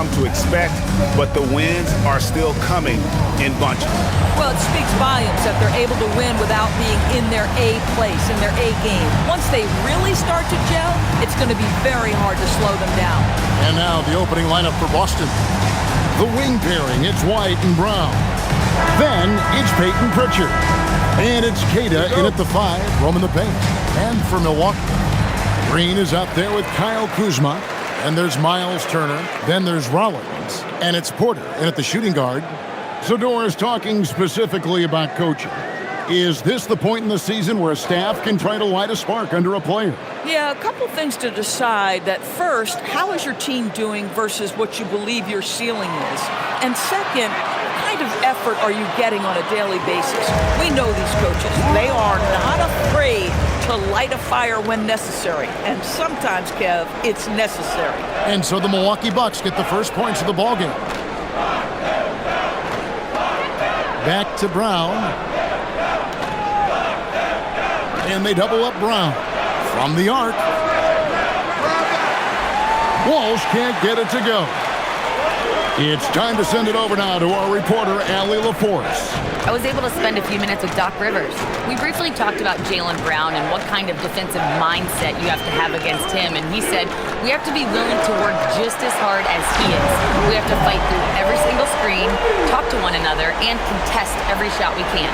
come to expect, but the wins are still coming in bunches. Well, it speaks volumes that they're able to win without being in their A place, in their A game. Once they really start to gel, it's going to be very hard to slow them down. And now the opening lineup for Boston. The wing pairing, it's White and Brown. Then it's Peyton Pritchard. And it's Kata in at the 5, roaming the paint. And for Milwaukee, Green is out there with Kyle Kuzma. And there's Miles Turner. Then there's Rollins. And it's Porter in at the shooting guard. So Doris, talking specifically about coaching, is this the point in the season where a staff can try to light a spark under a player? Yeah, a couple things to decide. That first, how is your team doing versus what you believe your ceiling is? And second, what kind of effort are you getting on a daily basis? We know these coaches. They are not afraid to light a fire when necessary. And sometimes, Kev, it's necessary. And so the Milwaukee Bucks get the first points of the ballgame. Back to Brown. And they double up Brown. From the arc. Walsh can't get it to go. It's time to send it over now to our reporter, Allie LaForce. I was able to spend a few minutes with Doc Rivers. We briefly talked about Jaylen Brown and what kind of defensive mindset you have to have against him. And he said, we have to be willing to work just as hard as he is. We have to fight through every single screen, talk to one another, and contest every shot we can.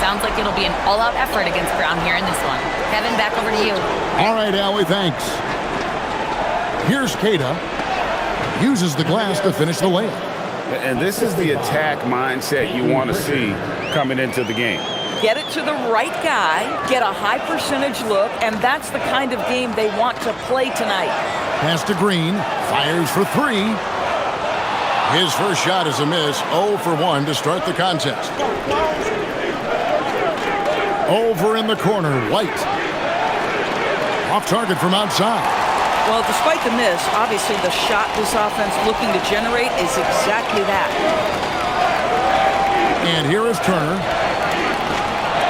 Sounds like it'll be an all-out effort against Brown here in this one. Kevin, back over to you. All right, Allie, thanks. Here's Kata. Uses the glass to finish the layup. And this is the attack mindset you want to see coming into the game. Get it to the right guy, get a high percentage look, and that's the kind of game they want to play tonight. Pass to Green, fires for 3. His first shot is a miss, 0 for 1 to start the contest. Over in the corner, White. Off target from outside. Well, despite the miss, obviously the shot this offense looking to generate is exactly that. And here is Turner.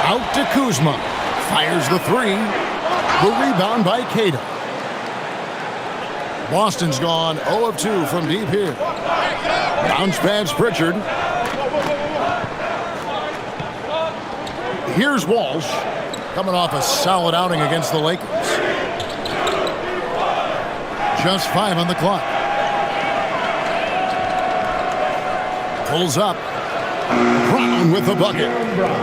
Out to Kuzma. Fires the 3. The rebound by Kata. Boston's gone 0 of 2 from deep here. Bounce pass Pritchard. Here's Walsh. Coming off a solid outing against the Lakers. Just 5 on the clock. Pulls up. Brown with the bucket.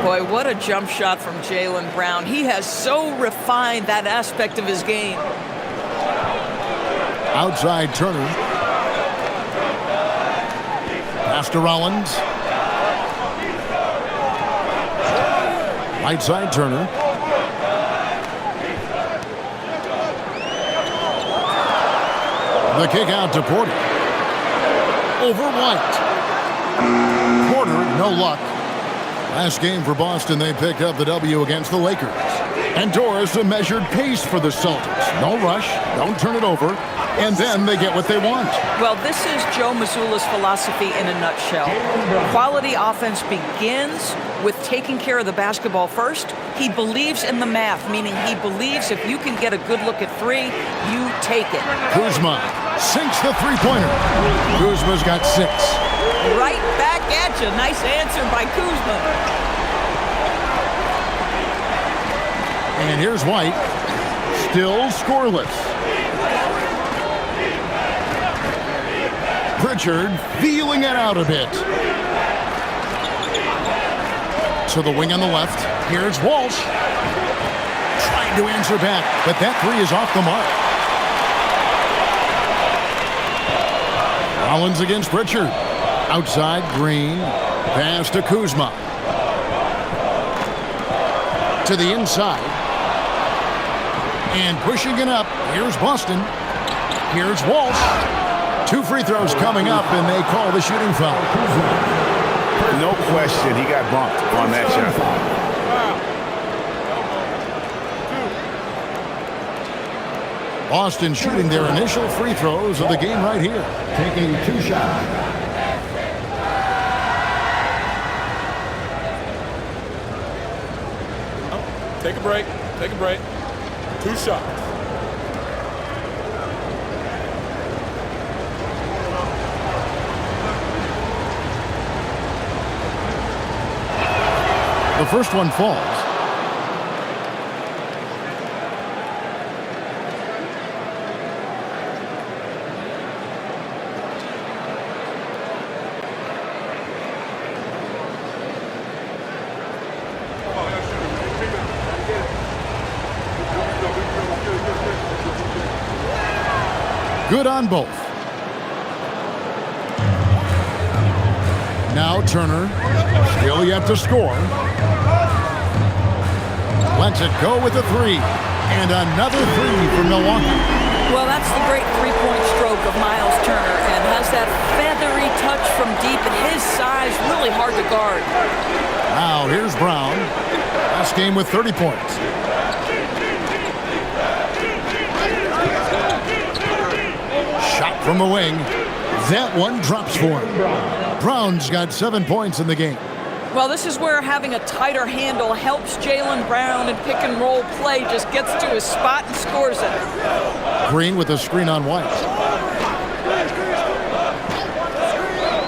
Boy, what a jump shot from Jaylen Brown. He has so refined that aspect of his game. Outside Turner. Pass to Rollins. Right side Turner. The kick out to Porter. Over White. Porter, no luck. Last game for Boston, they picked up the W against the Lakers. And Doris, a measured pace for the Celtics. No rush, don't turn it over, and then they get what they want. Well, this is Joe Mazzulla's philosophy in a nutshell. Quality offense begins with taking care of the basketball first. He believes in the math, meaning he believes if you can get a good look at 3, you take it. Kuzma sinks the three-pointer. Kuzma's got 6. Right back at you. Nice answer by Kuzma. And here's White. Still scoreless. Pritchard feeling it out a bit. To the wing on the left. Here's Walsh. Trying to answer back, but that 3 is off the mark. Rollins against Pritchard. Outside, Green. Pass to Kuzma. To the inside. And pushing it up. Here's Boston. Here's Walsh. 2 free throws coming up, and they call the shooting foul. No question, he got bumped on that shot. Boston shooting their initial free throws of the game right here. Taking 2 shots. Take a break. Take a break. 2 shots. first one falls. Good on both. Now Turner. Still yet to score. Lets it go with a three. And another three for Milwaukee. Well, that's the great three-point stroke of Miles Turner, and has that feathery touch from deep, and his size really hard to guard. Now here's Brown. Last game with 30 points. Shot from the wing. That one drops for him. Brown's got 7 points in the game. Well, this is where having a tighter handle helps Jaylen Brown, and pick-and-roll play just gets to his spot and scores it. Green with a screen on White.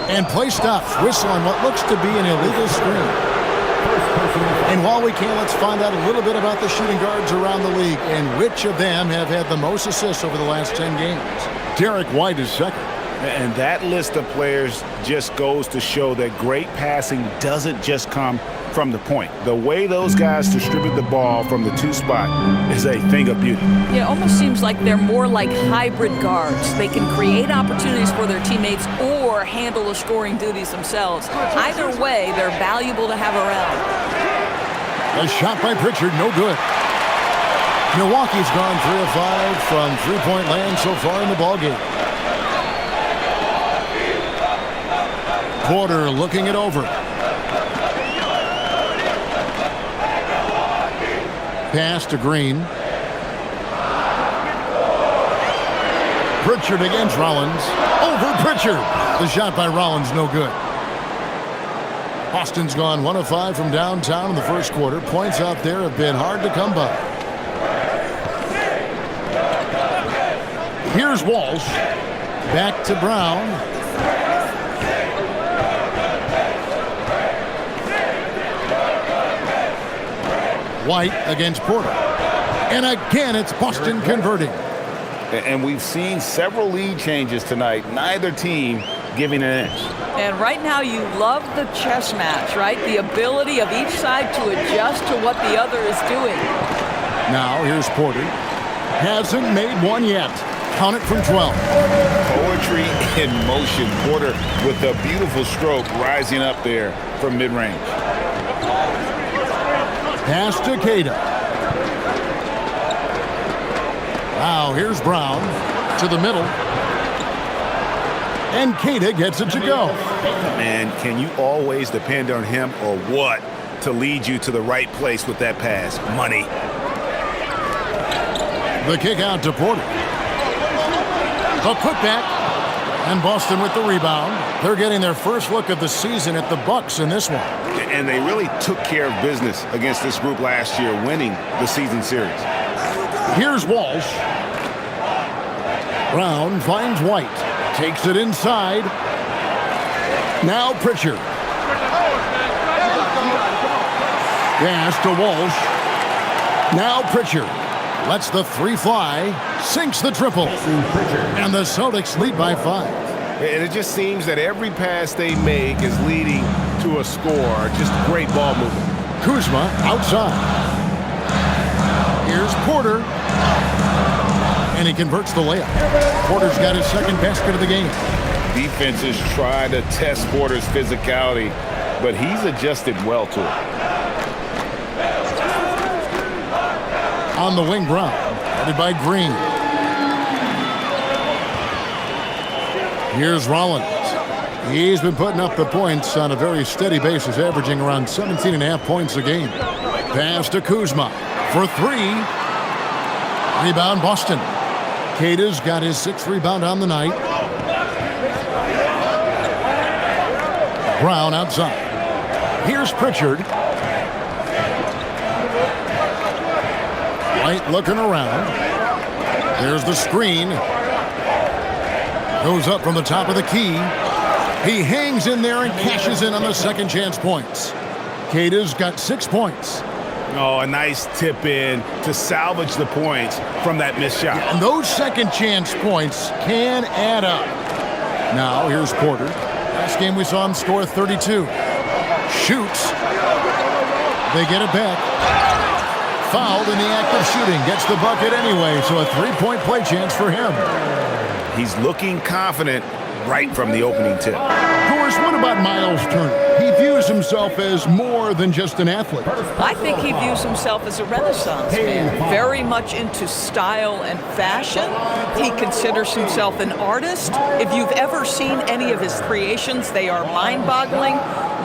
And play stops. Whistle on what looks to be an illegal screen. And while we can, let's find out a little bit about the shooting guards around the league and which of them have had the most assists over the last 10 games. Derek White is second. And that list of players just goes to show that great passing doesn't just come from the point. The way those guys distribute the ball from the two spot is a thing of beauty. Yeah, it almost seems like they're more like hybrid guards. They can create opportunities for their teammates or handle the scoring duties themselves. Either way, they're valuable to have around. A shot by Pritchard, no good. Milwaukee's gone 3 of 5 from three-point land so far in the ballgame. Porter looking it over. Pass to Green. Pritchard against Rollins. Over Pritchard. The shot by Rollins, no good. Boston's gone 1 of 5 from downtown in the first quarter. Points out there have been hard to come by. Here's Walsh. Back to Brown. White against Porter. And again, it's Boston converting. And we've seen several lead changes tonight. Neither team giving an inch. And right now you love the chess match, right? The ability of each side to adjust to what the other is doing. Now here's Porter. Hasn't made one yet. Count it from 12. Poetry in motion. Porter with a beautiful stroke rising up there from mid-range. Pass to Kata. Now here's Brown to the middle. And Kata gets it to go. Man, can you always depend on him or what to lead you to the right place with that pass? Money. The kick out to Porter. A putback. And Boston with the rebound. They're getting their first look of the season at the Bucks in this one. And they really took care of business against this group last year, winning the season series. Here's Walsh. Brown finds White. Takes it inside. Now Pritchard. Pass to Walsh. Now Pritchard. Lets the three fly. Sinks the triple. And the Celtics lead by 5. And it just seems that every pass they make is leading to a score. Just great ball movement. Kuzma outside. Here's Porter. And he converts the layup. Porter's got his second basket of the game. Defenses try to test Porter's physicality, but he's adjusted well to it. On the wing, Brown. Headed by Green. Here's Rollins. He's been putting up the points on a very steady basis, averaging around 17.5 points a game. Pass to Kuzma for 3. Rebound, Boston. Kata's got his 6th rebound on the night. Brown outside. Here's Pritchard. White looking around. There's the screen. Goes up from the top of the key. He hangs in there and cashes in on the second chance points. Kata's got 6 points. Oh, a nice tip in to salvage the points from that missed shot. And those second chance points can add up. Now, here's Porter. Last game we saw him score 32. Shoots. They get it back. Fouled in the act of shooting. Gets the bucket anyway, so a three-point play chance for him. He's looking confident right from the opening tip. Doris, what about Miles Turner? He views himself as more than just an athlete. I think he views himself as a Renaissance man, very much into style and fashion. He considers himself an artist. If you've ever seen any of his creations, they are mind-boggling.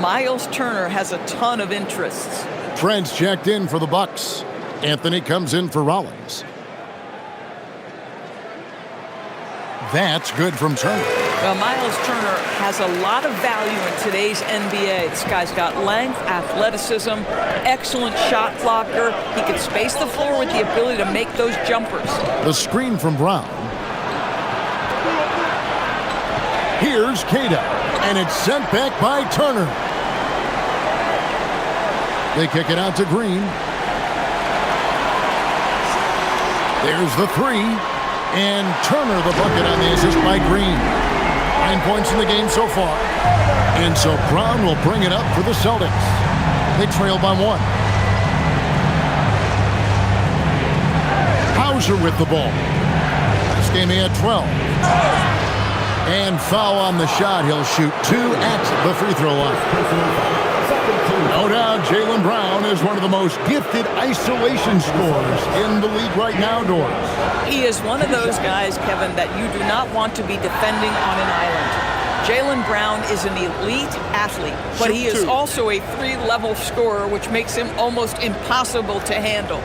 Miles Turner has a ton of interests. Trent's checked in for the Bucks. Anthony comes in for Rollins. That's good from Turner. Well, Miles Turner has a lot of value in today's NBA. This guy's got length, athleticism, excellent shot blocker. He can space the floor with the ability to make those jumpers. The screen from Brown. Here's Kata, and it's sent back by Turner. They kick it out to Green. There's the three. And Turner the bucket on the assist by Green. 9 points in the game so far. And so Brown will bring it up for the Celtics. They trail by 1. Hauser with the ball. Last game he had 12. And foul on the shot. He'll shoot 2 at the free throw line. No doubt Jaylen Brown is one of the most gifted isolation scorers in the league right now, Doris. He is one of those guys, Kevin, that you do not want to be defending on an island. Jaylen Brown is an elite athlete, but he is also a 3-level scorer, which makes him almost impossible to handle.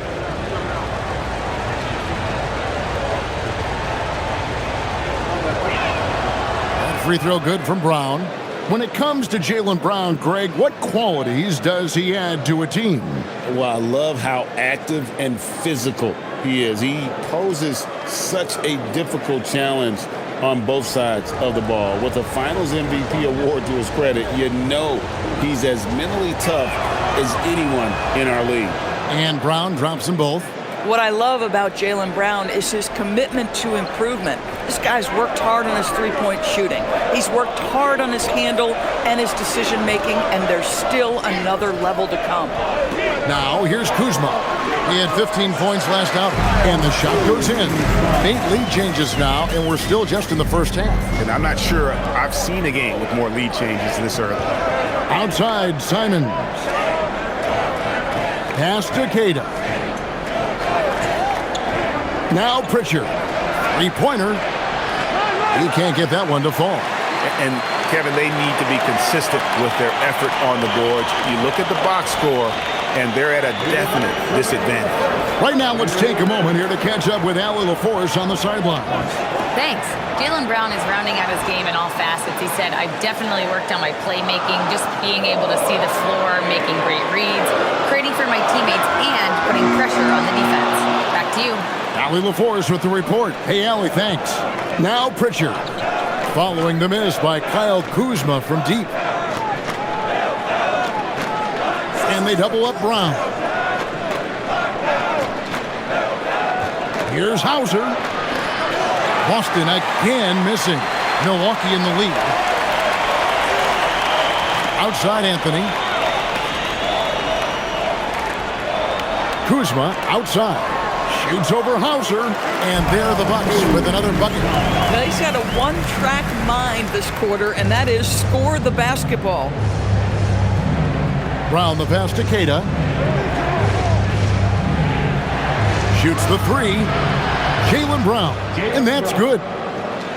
That free throw good from Brown. When it comes to Jaylen Brown, Greg, what qualities does he add to a team? Well, I love how active and physical he is. He poses such a difficult challenge on both sides of the ball. With a Finals MVP award to his credit, you know he's as mentally tough as anyone in our league. And Brown drops them both. What I love about Jaylen Brown is his commitment to improvement. This guy's worked hard on his three-point shooting. He's worked hard on his handle and his decision-making, and there's still another level to come. Now, here's Kuzma. He had 15 points last outing, and the shot goes in. 8 lead changes now, and we're still just in the first half. And I'm not sure I've seen a game with more lead changes this early. Outside, Simons. Pass to Kata. Now Pritchard. Three-pointer. You can't get that one to fall. And, Kevin, they need to be consistent with their effort on the boards. You look at the box score, and they're at a definite disadvantage. Right now, let's take a moment here to catch up with Allie LaForce on the sideline. Thanks. Jaylen Brown is rounding out his game in all facets. He said, I definitely worked on my playmaking, just being able to see the floor, making great reads, creating for my teammates, and putting pressure on the defense. Back to you. Allie LaForce with the report. Hey, Allie, thanks. Now Pritchard. Following the miss by Kyle Kuzma from deep. And they double up Brown. Here's Hauser. Boston again missing. Milwaukee in the lead. Outside Anthony. Kuzma outside. Shoots over Hauser, and there the Bucks with another bucket. Now, he's got a one-track mind this quarter, and that is score the basketball. Brown the pass to Kata. Shoots the three. Jaylen Brown, and that's good.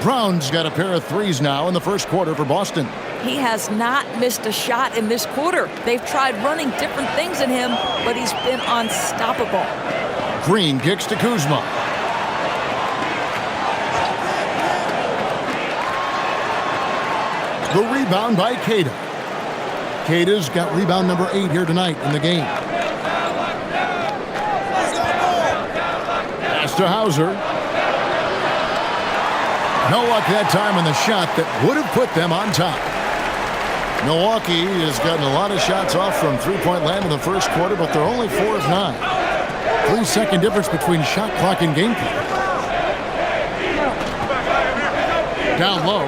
Brown's got a pair of threes now in the first quarter for Boston. He has not missed a shot in this quarter. They've tried running different things at him, but he's been unstoppable. Green kicks to Kuzma. The rebound by Kata. Kata's got rebound number 8 here tonight in the game. Pass to Hauser. No luck that time on the shot that would have put them on top. Milwaukee has gotten a lot of shots off from three-point land in the first quarter, but they're only 4 of 9. 3-second difference between shot clock and game clock. Down low,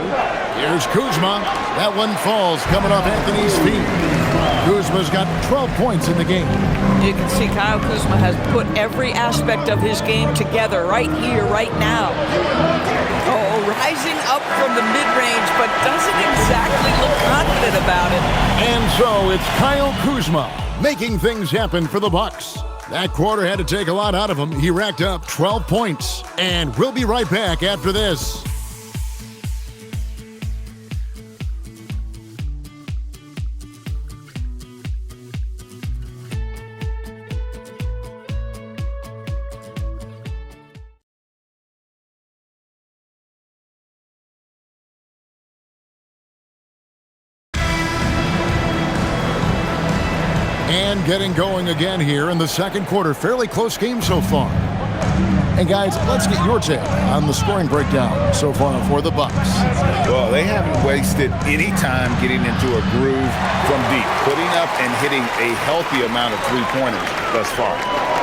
here's Kuzma. That one falls, coming off Anthony's feet. Kuzma's got 12 points in the game. You can see Kyle Kuzma has put every aspect of his game together right here, right now. Oh, rising up from the mid-range, but doesn't exactly look confident about it. And so it's Kyle Kuzma making things happen for the Bucks. That quarter had to take a lot out of him. He racked up 12 points. And we'll be right back after this. And getting going again here in the second quarter. Fairly close game so far. And guys, let's get your take on the scoring breakdown so far for the Bucks. Well, they haven't wasted any time getting into a groove from deep, putting up and hitting a healthy amount of three-pointers thus far.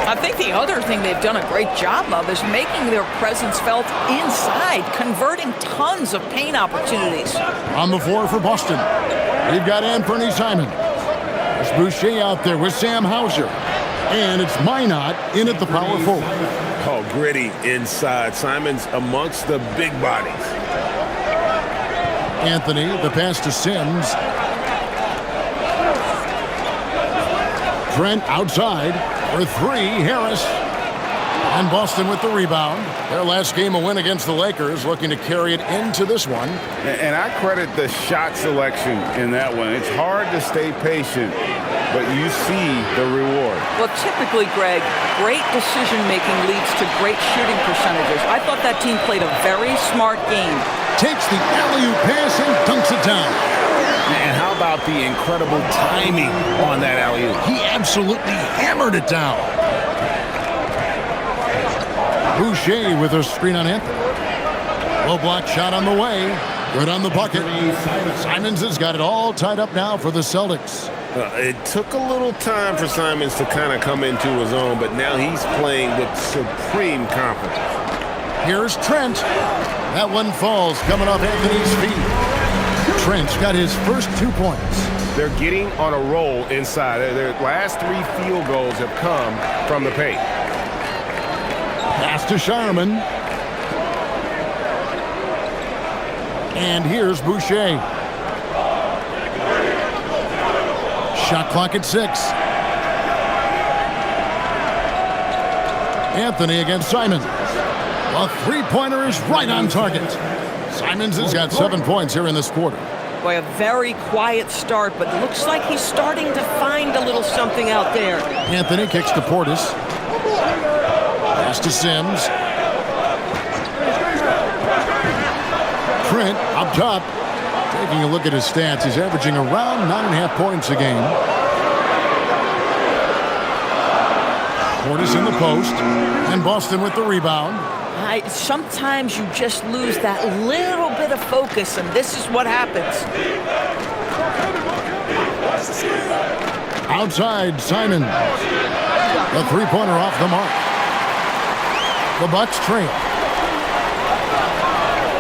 I think the other thing they've done a great job of is making their presence felt inside, converting tons of paint opportunities. On the floor for Boston, we've got Anthony Simon. There's Boucher out there with Sam Hauser. And it's Minot in at the power forward. Oh, gritty inside. Simon's amongst the big bodies. Anthony, the pass to Sims. Trent outside for 3, Harris. And Boston with the rebound. Their last game a win against the Lakers, looking to carry it into this one. And I credit the shot selection in that one. It's hard to stay patient, but you see the reward. Well, typically, Greg, great decision-making leads to great shooting percentages. I thought that team played a very smart game. Takes the alley-oop pass and dunks it down. And how about the incredible timing on that alley-oop? He absolutely hammered it down. Boucher with a screen on Anthony. Low block shot on the way. Good on the bucket. Simons has got it all tied up now for the Celtics. It took a little time for Simons to kind of come into his own, but now he's playing with supreme confidence. Here's Trent. That one falls, coming off Anthony's feet. Trent's got his first 2 points. They're getting on a roll inside. Their last 3 field goals have come from the paint. Pass to Sharman. And here's Boucher. Shot clock at 6. Anthony against Simons. A three-pointer is right on target. Simons has got 7 points here in this quarter. Boy, a very quiet start, but looks like he's starting to find a little something out there. Anthony kicks to Portis. Pass to Sims. Trent up top. Taking a look at his stats, he's averaging around 9.5 points a game. Portis in the post. And Boston with the rebound. Sometimes you just lose that little bit of focus, and this is what happens. Outside, Simon. The three-pointer off the mark. The Bucks trail.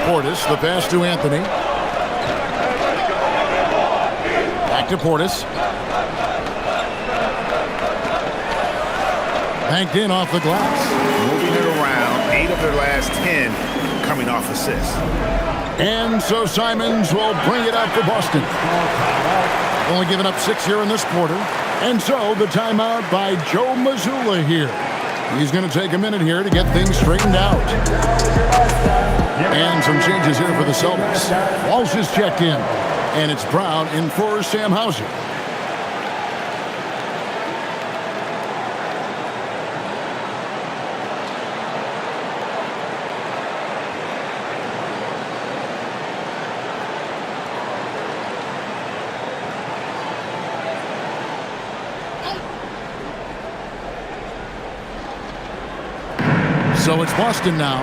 Portis, the pass to Anthony. Back to Portis. Banked in off the glass. Moving it around. 8 of their last 10 coming off assists. And so Simons will bring it out for Boston. Only giving up 6 here in this quarter. And so the timeout by Joe Mazzulla here. He's going to take a minute here to get things straightened out. And some changes here for the Celtics. Walsh is checked in. And it's Brown in for Sam Hauser. So it's Boston now.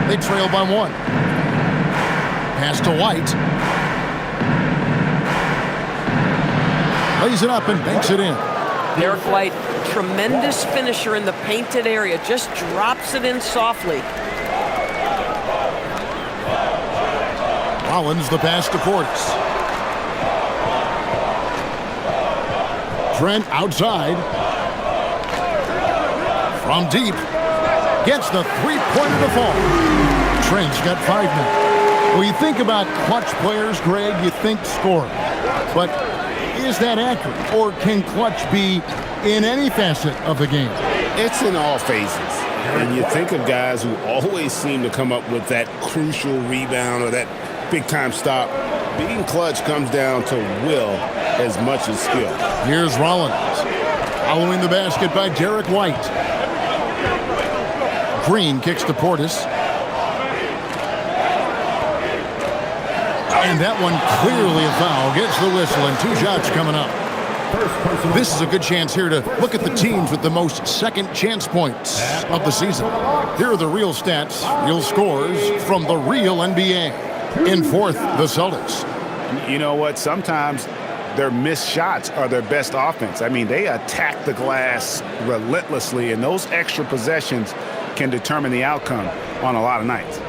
They trail by 1. Pass to White. lays it up and banks it in. Derek White, tremendous finisher in the painted area, just drops it in softly. Rollins the pass to Portis. Trent outside. From deep. Gets the three-pointer to fall. Trent's got 5 minutes. When you think about clutch players, Greg, you think scoring. But is that accurate? Or can clutch be in any facet of the game? It's in all phases. And you think of guys who always seem to come up with that crucial rebound or that big-time stop. Being clutch comes down to will as much as skill. Here's Rollins. Following the basket by Derek White. Green kicks to Portis. And that one clearly a foul. Gets the whistle and 2 shots coming up. This is a good chance here to look at the teams with the most second chance points of the season. Here are the real stats, real scores from the real NBA. In fourth, the Celtics. You know what? Sometimes their missed shots are their best offense. I mean, they attack the glass relentlessly, and those extra possessions can determine the outcome on a lot of nights.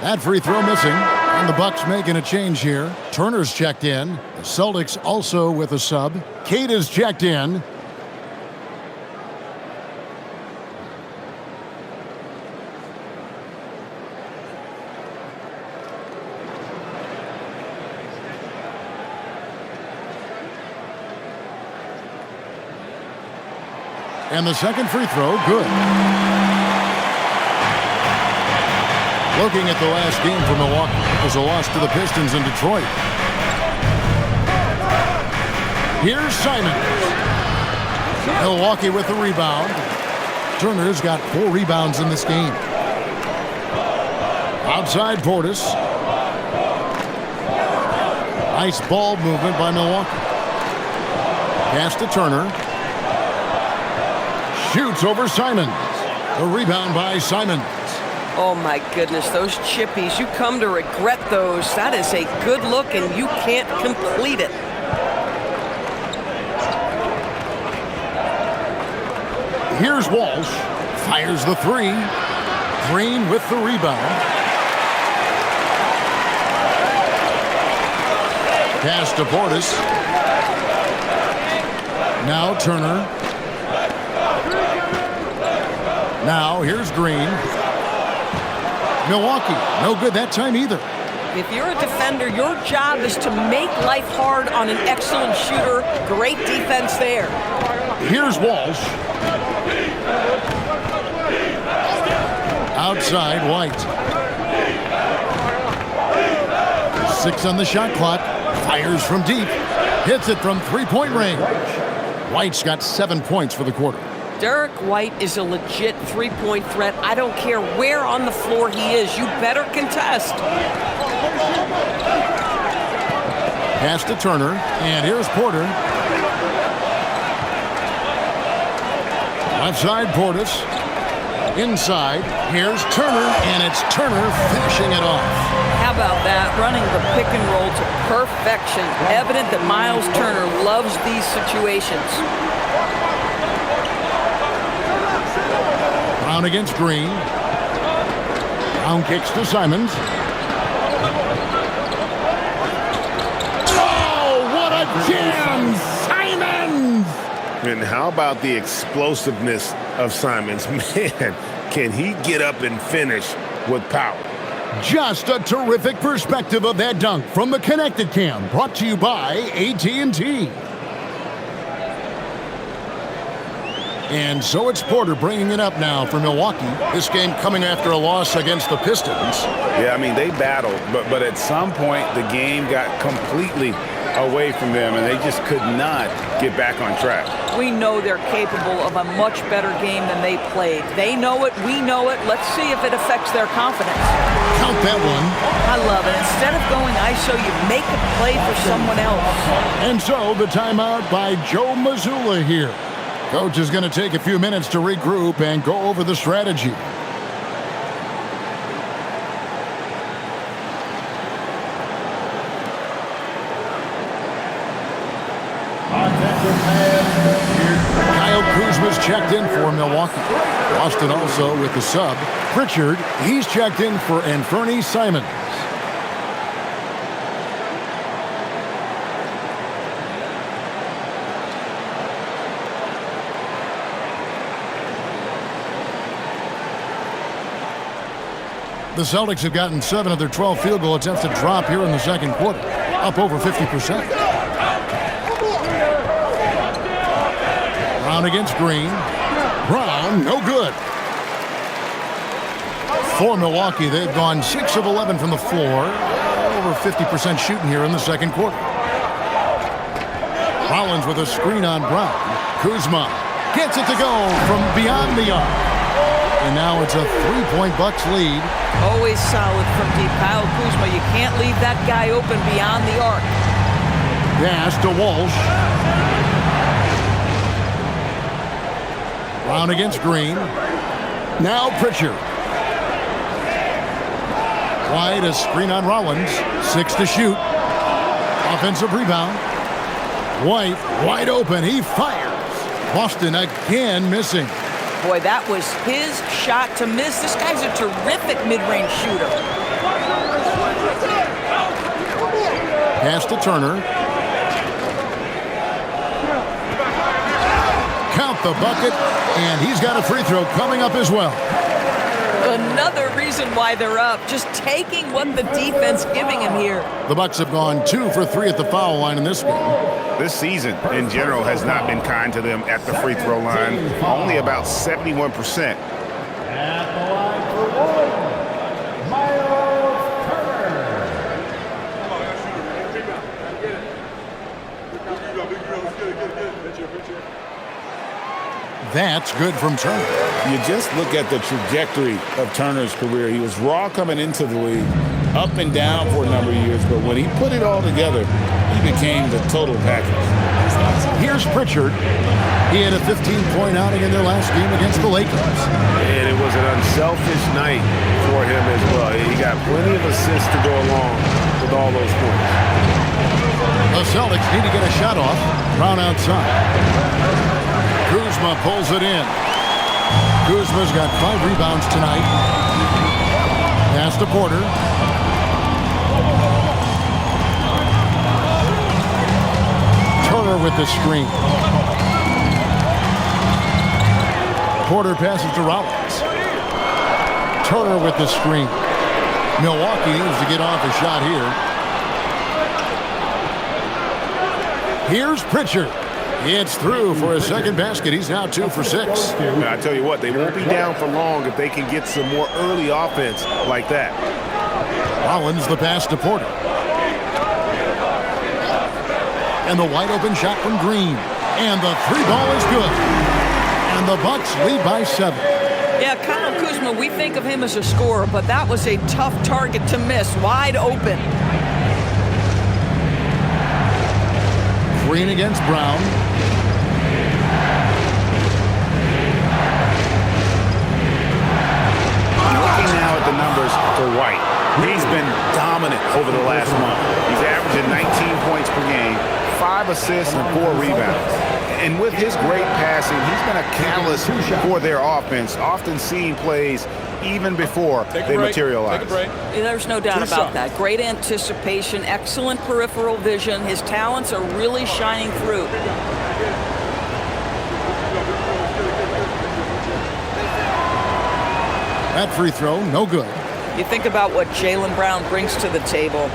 That free throw missing, and the Bucks making a change here. Turner's checked in. The Celtics also with a sub. Kate is checked in. And the second free throw, good. Looking at the last game for Milwaukee, it was a loss to the Pistons in Detroit. Here's Simon. Milwaukee with the rebound. Turner's got 4 rebounds in this game. Outside Portis. Nice ball movement by Milwaukee. Pass to Turner. Shoots over Simons. The rebound by Simons. Oh my goodness, those chippies, you come to regret those. That is a good look and you can't complete it. Here's Walsh. Fires the 3. Green with the rebound. Pass to Portis. Now Turner. Now here's Green. Milwaukee, no good that time either. If you're a defender, your job is to make life hard on an excellent shooter. Great defense there. Here's Walsh. Outside, White. 6 on the shot clock. Fires from deep. Hits it from 3-point range. White's got 7 points for the quarter. Derek White is a legit 3-point threat. I don't care where on the floor he is. You better contest. Pass to Turner, and here's Porter. Left side, Portis. Inside, here's Turner, and it's Turner finishing it off. How about that? Running the pick and roll to perfection. Evident that Miles Turner loves these situations. Brown against Green. Brown kicks to Simons. Oh, what a jam! Simons! And how about the explosiveness of Simons? Man, can he get up and finish with power? Just a terrific perspective of that dunk from the Connected Cam, brought to you by AT&T. And so it's Porter bringing it up now for Milwaukee. This game coming after a loss against the Pistons. Yeah, I mean, they battled, but at some point the game got completely away from them, and they just could not get back on track. We know they're capable of a much better game than they played. They know it, we know it. Let's see if it affects their confidence. Count that one. I love it. Instead of going ISO, you make a play for someone else. And so the timeout by Joe Mazzulla here. Coach is going to take a few minutes to regroup and go over the strategy. checked in for Milwaukee. Boston also with the sub. Pritchard, he's checked in for Anthony Simons. The Celtics have gotten 7 of their 12 field goal attempts to drop here in the second quarter, up over 50%. Brown against Green. Brown, no good. For Milwaukee, they've gone 6 of 11 from the floor, over 50% shooting here in the second quarter. Rollins with a screen on Brown. Kuzma gets it to go from beyond the arc. And now it's a 3-point Bucks lead. Always solid from deep. Kyle Kuzma, you can't leave that guy open beyond the arc. Pass to Walsh. Brown against Green. Now Pritchard. White, a screen on Rollins. 6 to shoot. Offensive rebound. White, wide open. He fires. Boston again missing. Boy, that was his shot to miss. This guy's a terrific mid-range shooter. Pass to Turner. Count the bucket, and he's got a free throw coming up as well. Another reason why they're up, just taking what the defense giving him here. The Bucks have gone 2 for 3 at the foul line in this game. This season, in general, has not been kind to them at the free throw line. Only about 71%. At the line for one, Miles Turner. That's good from Turner. You just look at the trajectory of Turner's career. He was raw coming into the league, up and down for a number of years, but when he put it all together, he became the total package. Here's Pritchard. He had a 15-point outing in their last game against the Lakers. And it was an unselfish night for him as well. He got plenty of assists to go along with all those points. The Celtics need to get a shot off. Brown outside. Kuzma pulls it in. Kuzma's got 5 rebounds tonight. Pass to Porter. Turner with the screen. Porter passes to Rollins. Turner with the screen. Milwaukee needs to get off a shot here. Here's Pritchard. It's through for a second basket. He's now 2 for 6. I tell you what, they won't be down for long if they can get some more early offense like that. Rollins the pass to Porter. And the wide open shot from Green. And the 3 ball is good. And the Bucks lead by 7. Yeah, Kyle Kuzma, we think of him as a scorer, but that was a tough target to miss. Wide open. Green against Brown. Looking now at the numbers for White. He's been dominant over the last month. He's averaging 19 points per game, 5 assists and 4 rebounds. And with his great passing, he's been a catalyst for their offense, often seeing plays even before they materialize. There's no doubt about that. Great anticipation, excellent peripheral vision. His talents are really shining through. That free throw, no good. You think about what Jaylen Brown brings to the table.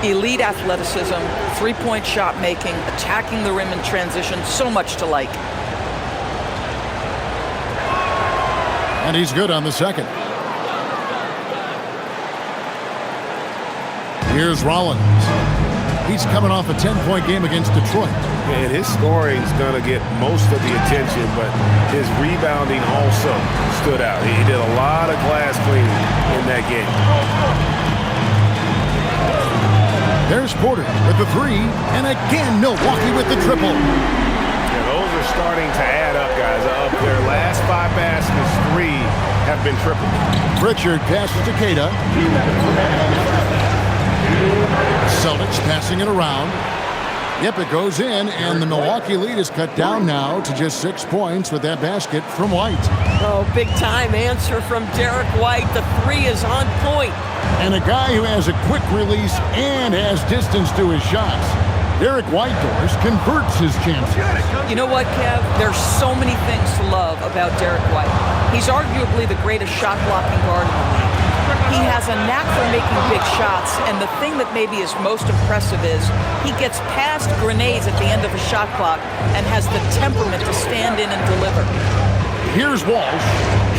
Elite athleticism, 3-point shot making, attacking the rim in transition, so much to like. And he's good on the second. Here's Rollins. He's coming off a 10-point game against Detroit. And his scoring's going to get most of the attention, but his rebounding also stood out. He did a lot of glass cleaning in that game. There's Porter with the 3, and again Milwaukee with the triple. Yeah, those are starting to add up, guys. Of their last 5 baskets, 3 have been tripled. Pritchard passes to Kata. Celtics passing it around. Yep, it goes in, and the Milwaukee lead is cut down now to just 6 points with that basket from White. Oh, big-time answer from Derek White. The three is on point. And a guy who has a quick release and has distance to his shots. Derek Whitehorse converts his chances. You know what, Kev? There's so many things to love about Derek White. He's arguably the greatest shot-blocking guard in the league. He has a knack for making big shots, and the thing that maybe is most impressive is he gets past grenades at the end of a shot clock and has the temperament to stand in and deliver. Here's Walsh.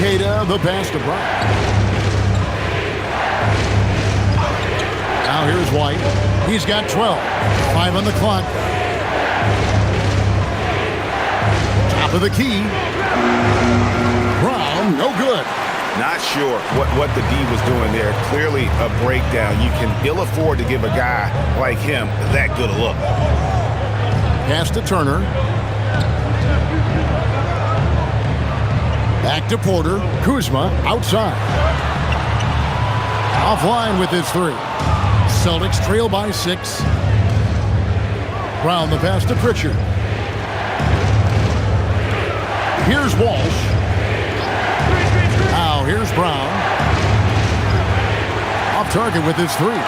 Kata the pass to Brown. Now here's White. He's got 12. 5 on the clock. Top of the key. Brown, no good. Not sure what the D was doing there. Clearly a breakdown. You can ill afford to give a guy like him that good a look. Pass to Turner. Back to Porter. Kuzma outside. Offline with his three. Celtics trail by 6. Brown the pass to Pritchard. Here's Walsh. Now here's Brown. Off target with his three.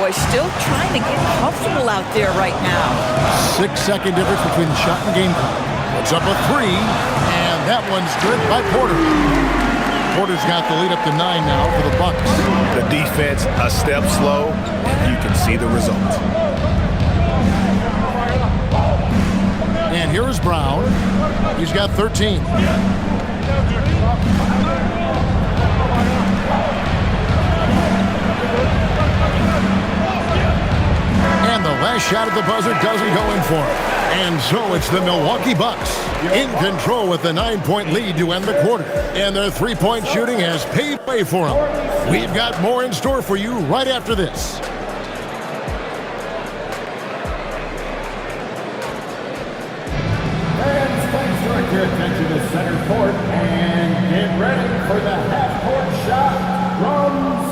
Boy, still trying to get comfortable out there right now. 6-second difference between shot and game clock. Puts up a three, and that one's good by Porter. Porter's got the lead up to 9 now for the Bucks. The defense a step slow, and you can see the result. And here is Brown. He's got 13. And the last shot at the buzzer doesn't go in for it. And so it's the Milwaukee Bucks in control with the 9-point lead to end the quarter. And their three-point shooting has paid way for them. We've got more in store for you right after this. Fans, please direct your attention to center court and get ready for the half-court shot drums.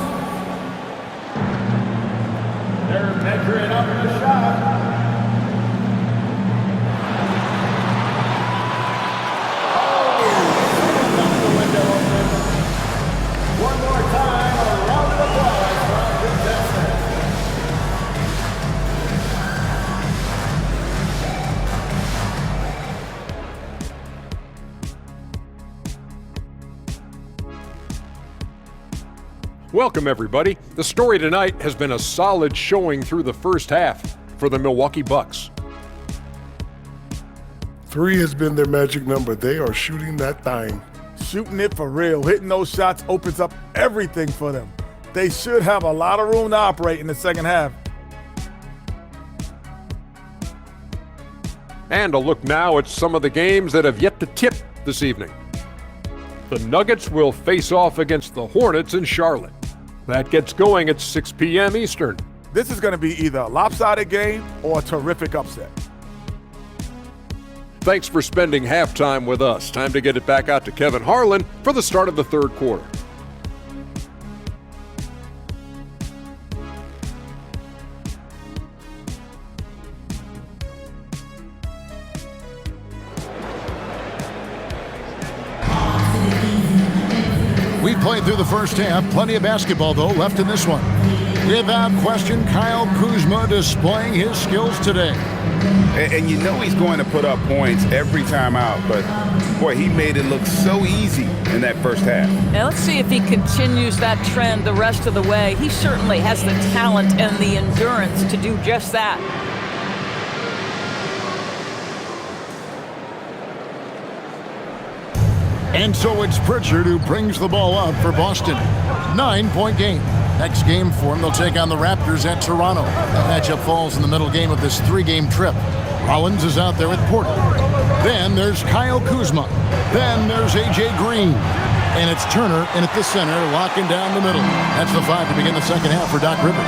They're measuring up the shot. One more time, a round of applause for our contestants. Welcome, everybody. The story tonight has been a solid showing through the first half for the Milwaukee Bucks. 3 has been their magic number. They are shooting that thing. Shooting it for real. Hitting those shots opens up everything for them. They should have a lot of room to operate in the second half. And a look now at some of the games that have yet to tip this evening. The Nuggets will face off against the Hornets in Charlotte. That gets going at 6 p.m. Eastern. This is going to be either a lopsided game or a terrific upset. Thanks for spending halftime with us. Time to get it back out to Kevin Harlan for the start of the third quarter. We played through the first half. Plenty of basketball, though, left in this one. Without question, Kyle Kuzma displaying his skills today. And you know he's going to put up points every time out, but boy, he made it look so easy in that first half. Now let's see if he continues that trend the rest of the way. He certainly has the talent and the endurance to do just that. And so it's Pritchard who brings the ball up for Boston. 9-point game. Next game for them, they'll take on the Raptors at Toronto. The matchup falls in the middle game of this 3-game trip. Rollins is out there with Porter. Then there's Kyle Kuzma. Then there's A.J. Green. And it's Turner in at the center, locking down the middle. That's the 5 to begin the second half for Doc Rivers.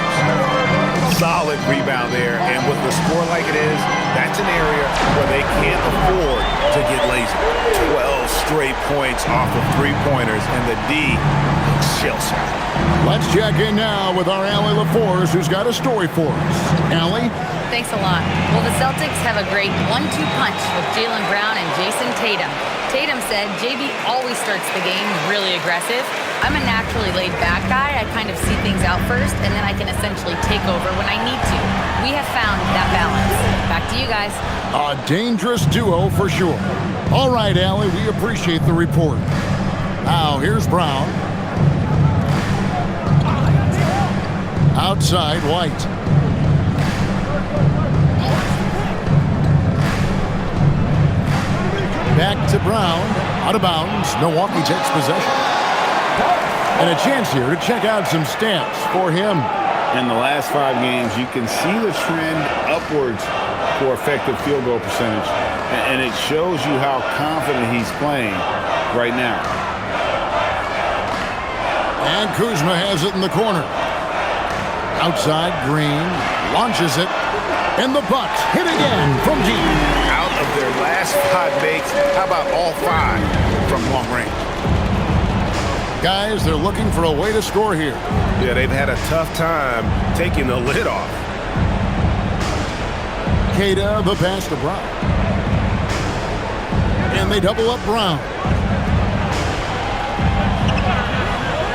Solid rebound there, and with the score like it is, that's an area where they can't afford to get lazy. 12 straight points off of three-pointers, and the D looks shell-shocked. Let's check in now with our Allie LaForce, who's got a story for us. Allie? Thanks a lot. Well, the Celtics have a great 1-2 punch with Jaylen Brown and Jason Tatum. Tatum said, JB always starts the game really aggressive. I'm a naturally laid-back guy. I kind of see things out first, and then I can essentially take over when I need to. We have found that balance. Back to you guys. A dangerous duo for sure. All right, Allie, we appreciate the report. Now, here's Brown. Outside, White. Back to Brown. Out of bounds. Milwaukee takes possession. And a chance here to check out some stats for him. In the last 5 games, you can see the trend upwards for effective field goal percentage. And it shows you how confident he's playing right now. And Kuzma has it in the corner. Outside, Green launches it. And the Bucks hit again from deep. Out of their last 5 makes, how about all 5 from long range? Guys, they're looking for a way to score here. Yeah, they've had a tough time taking the lid off. Kata, the pass to Brown. And they double up Brown.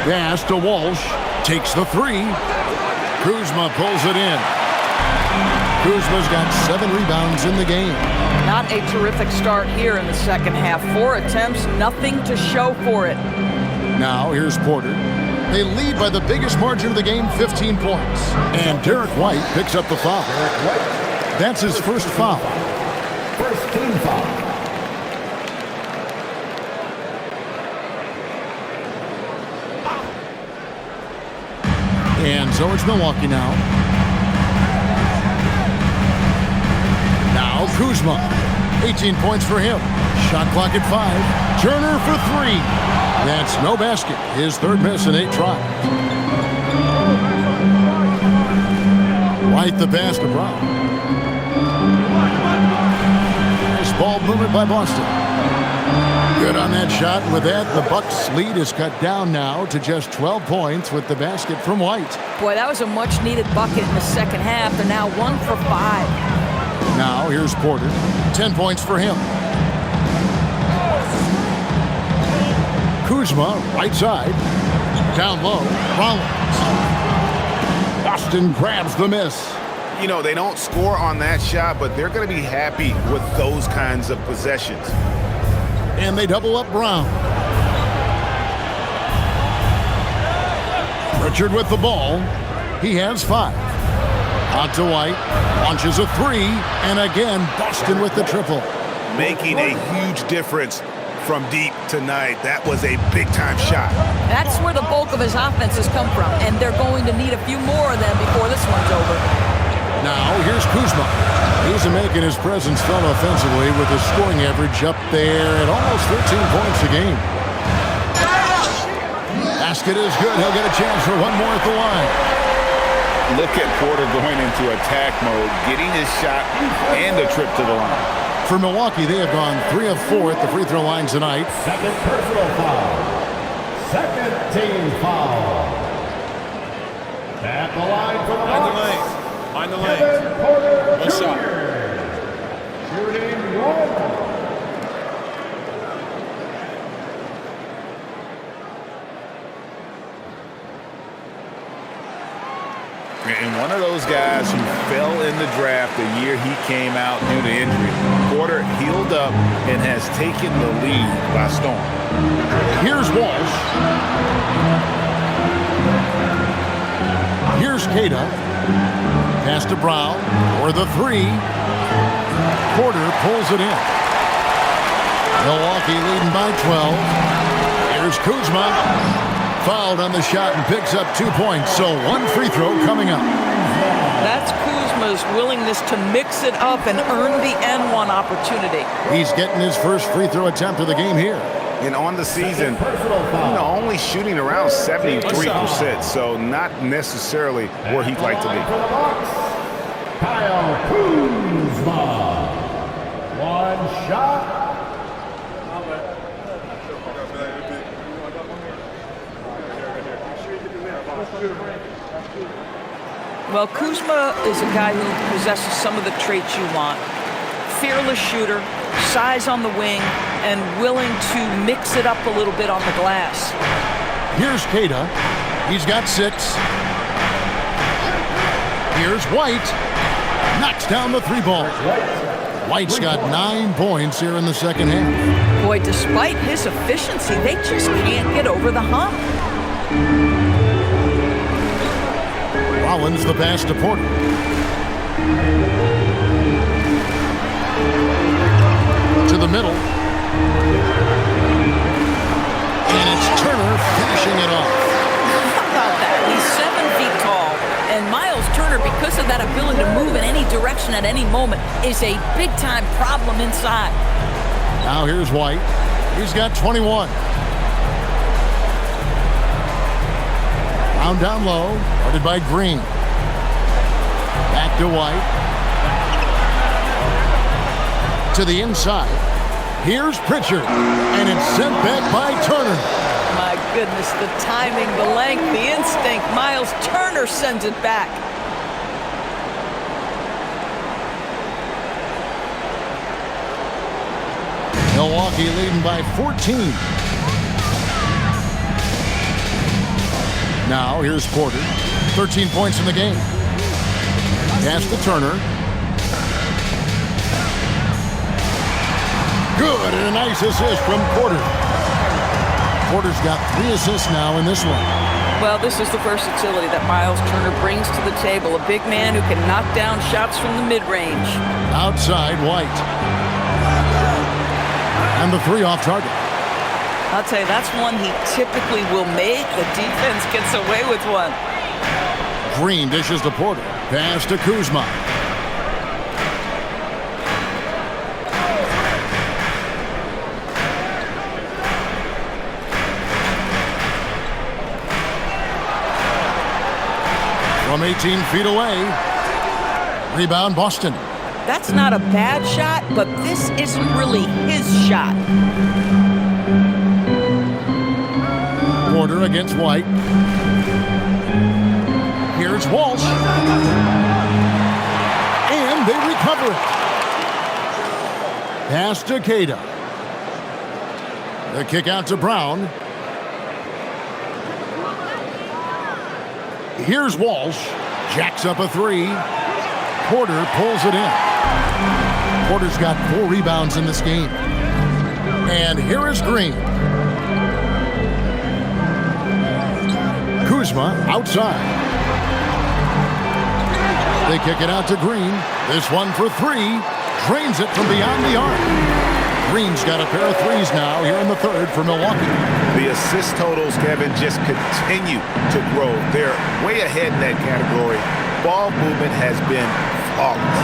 Pass to Walsh. Takes the 3. Kuzma pulls it in. Kuzma's got 7 rebounds in the game. Not a terrific start here in the second half. 4 attempts, nothing to show for it. Now, here's Porter. They lead by the biggest margin of the game, 15 points. And Derek White picks up the foul. That's his first foul. First team foul. And so it's Milwaukee now. Now Kuzma. 18 points for him. Shot clock at 5. Turner for 3. That's no basket. His 3rd miss in 8 tries. White the pass to Brown. Nice ball movement by Boston. Good on that shot. With that, the Bucks' lead is cut down now to just 12 points with the basket from White. Boy, that was a much-needed bucket in the second half. They're now 1 for 5. Now, here's Porter. 10 points for him. Kuzma, right side. Down low. Rollins. Boston grabs the miss. You know, they don't score on that shot, but they're going to be happy with those kinds of possessions. And they double up Brown. Pritchard with the ball. He has 5. Out to White. Launches a 3. And again, Boston with the triple. Making a huge difference from deep tonight. That was a big-time shot. That's where the bulk of his offense has come from, and they're going to need a few more of them before this one's over. Now, here's Kuzma. He's making his presence felt offensively with his scoring average up there at almost 13 points a game. Basket is good. He'll get a chance for one more at the line. Look at Porter going into attack mode, getting his shot and a trip to the line. For Milwaukee, they have gone 3 of 4 at the free throw line tonight. Second personal foul. Second team foul. At the line for the Bucks. On the lane. Kevin Porter One shot. Jr. Shooting 1. And one of those guys who fell in the draft the year he came out due to injury. Porter healed up and has taken the lead by storm. Here's Walsh. Here's Kata. Pass to Brown for the 3. Porter pulls it in. Milwaukee leading by 12. Here's Kuzma. Fouled on the shot and picks up 2 points. So 1 free throw coming up. That's Kuzma's willingness to mix it up and earn the N1 opportunity. He's getting his first free throw attempt of the game here. And on the season, only shooting around 73%, so not necessarily where he'd like to be. Kyle Kuzma. 1 shot. Well, Kuzma is a guy who possesses some of the traits you want. Fearless shooter, size on the wing, and willing to mix it up a little bit on the glass. Here's Kata. He's got 6. Here's White. Knocks down the 3-ball. White's got 9 points here in the second half. Boy, despite his efficiency, they just can't get over the hump. Rollins the pass to Porter. To the middle. And it's Turner finishing it off. How about that? He's 7 feet tall. And Miles Turner, because of that ability to move in any direction at any moment, is a big-time problem inside. Now here's White. He's got 21. Round down low, guarded by Green. Back to White. To the inside. Here's Pritchard. And it's sent back by Turner. My goodness, the timing, the length, the instinct. Miles Turner sends it back. Milwaukee leading by 14. Now here's Porter. 13 points in the game. Pass to Turner. Good, and a nice assist from Porter. Porter's got 3 assists now in this one. Well, this is the versatility that Miles Turner brings to the table. A big man who can knock down shots from the mid-range. Outside, White. And the 3 off target. I'll tell you, that's one he typically will make. The defense gets away with one. Green dishes to Porter. Pass to Kuzma. From 18 feet away. Rebound, Boston. That's not a bad shot, but this isn't really his shot. Porter against White. Here's Walsh. And they recover it. Pass to Kata. The kick out to Brown. Here's Walsh. Jacks up a 3. Porter pulls it in. Porter's got 4 rebounds in this game. And here is Green. Kuzma outside. They kick it out to Green. This one for 3. Drains it from beyond the arc. Green's got a pair of 3s now here in the third for Milwaukee. The assist totals, Kevin, just continue to grow. They're way ahead in that category. Ball movement has been flawless.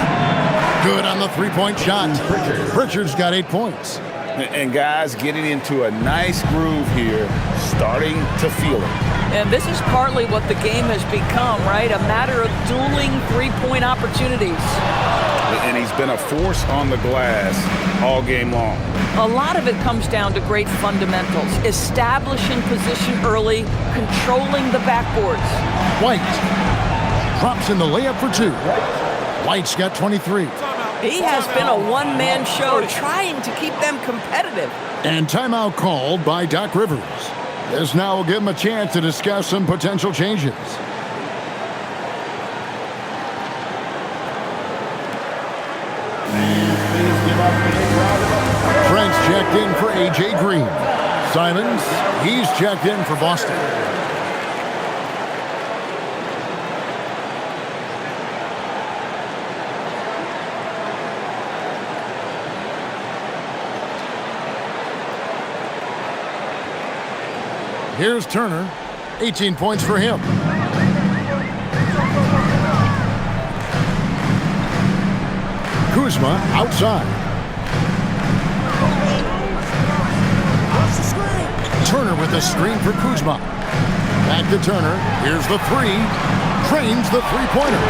Good on the 3-point shot. Pritchard's got 8 points. And guys getting into a nice groove here, starting to feel it. And this is partly what the game has become, right? A matter of dueling 3-point opportunities. And he's been a force on the glass all game long. A lot of it comes down to great fundamentals. Establishing position early, controlling the backboards. White drops in the layup for 2. White's got 23. He has been a one-man show trying to keep them competitive. And timeout called by Doc Rivers. This now will give him a chance to discuss some potential changes. Trent's checked in for A.J. Green. Simons, he's checked in for Boston. Here's Turner. 18 points for him. Kuzma outside. Turner with the screen for Kuzma. Back to Turner. Here's the 3. Drains the 3-pointer.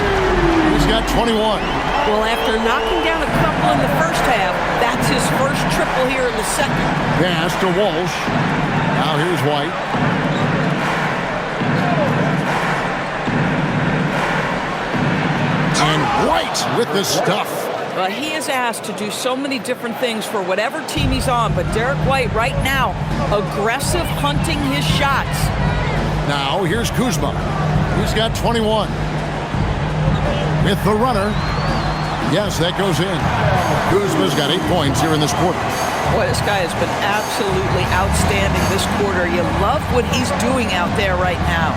He's got 21. Well, after knocking down a couple in the first half, that's his first triple here in the second. Pass to Walsh. Now here's White. White with the stuff. Well, he is asked to do so many different things for whatever team he's on, but Derek White right now, aggressive hunting his shots. Now here's Kuzma. He's got 21. With the runner. Yes, that goes in. Kuzma's got 8 points here in this quarter. Boy, this guy has been absolutely outstanding this quarter. You love what he's doing out there right now.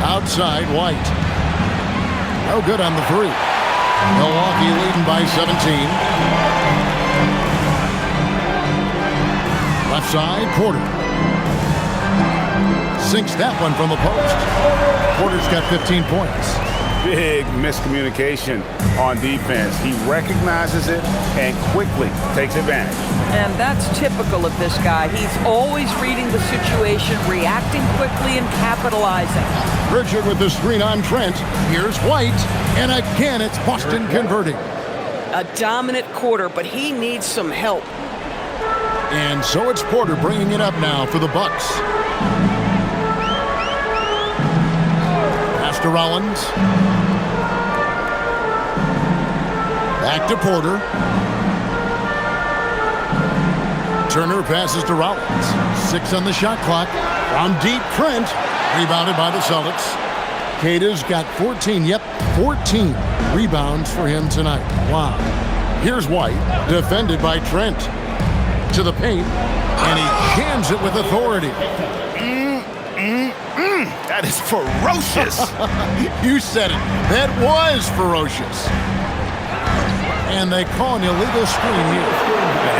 Outside, White. No good on the three. Milwaukee leading by 17. Left side, Porter. Sinks that one from the post. Porter's got 15 points. Big miscommunication on defense. He recognizes it and quickly takes advantage. And that's typical of this guy. He's always reading the situation, reacting quickly, and capitalizing. Pritchard with the screen on Trent. Here's White. And again, it's Boston converting. A dominant quarter, but he needs some help. And so it's Porter bringing it up now for the Bucks. Pass to Rollins. Back to Porter. Turner passes to Rollins. 6 on the shot clock. From deep, Trent. Rebounded by the Celtics. Kata's got 14. Yep, 14 rebounds for him tonight. Wow. Here's White. Defended by Trent. To the paint. And he jams it with authority. That is ferocious. You said it. That was ferocious. And they call an illegal screen here.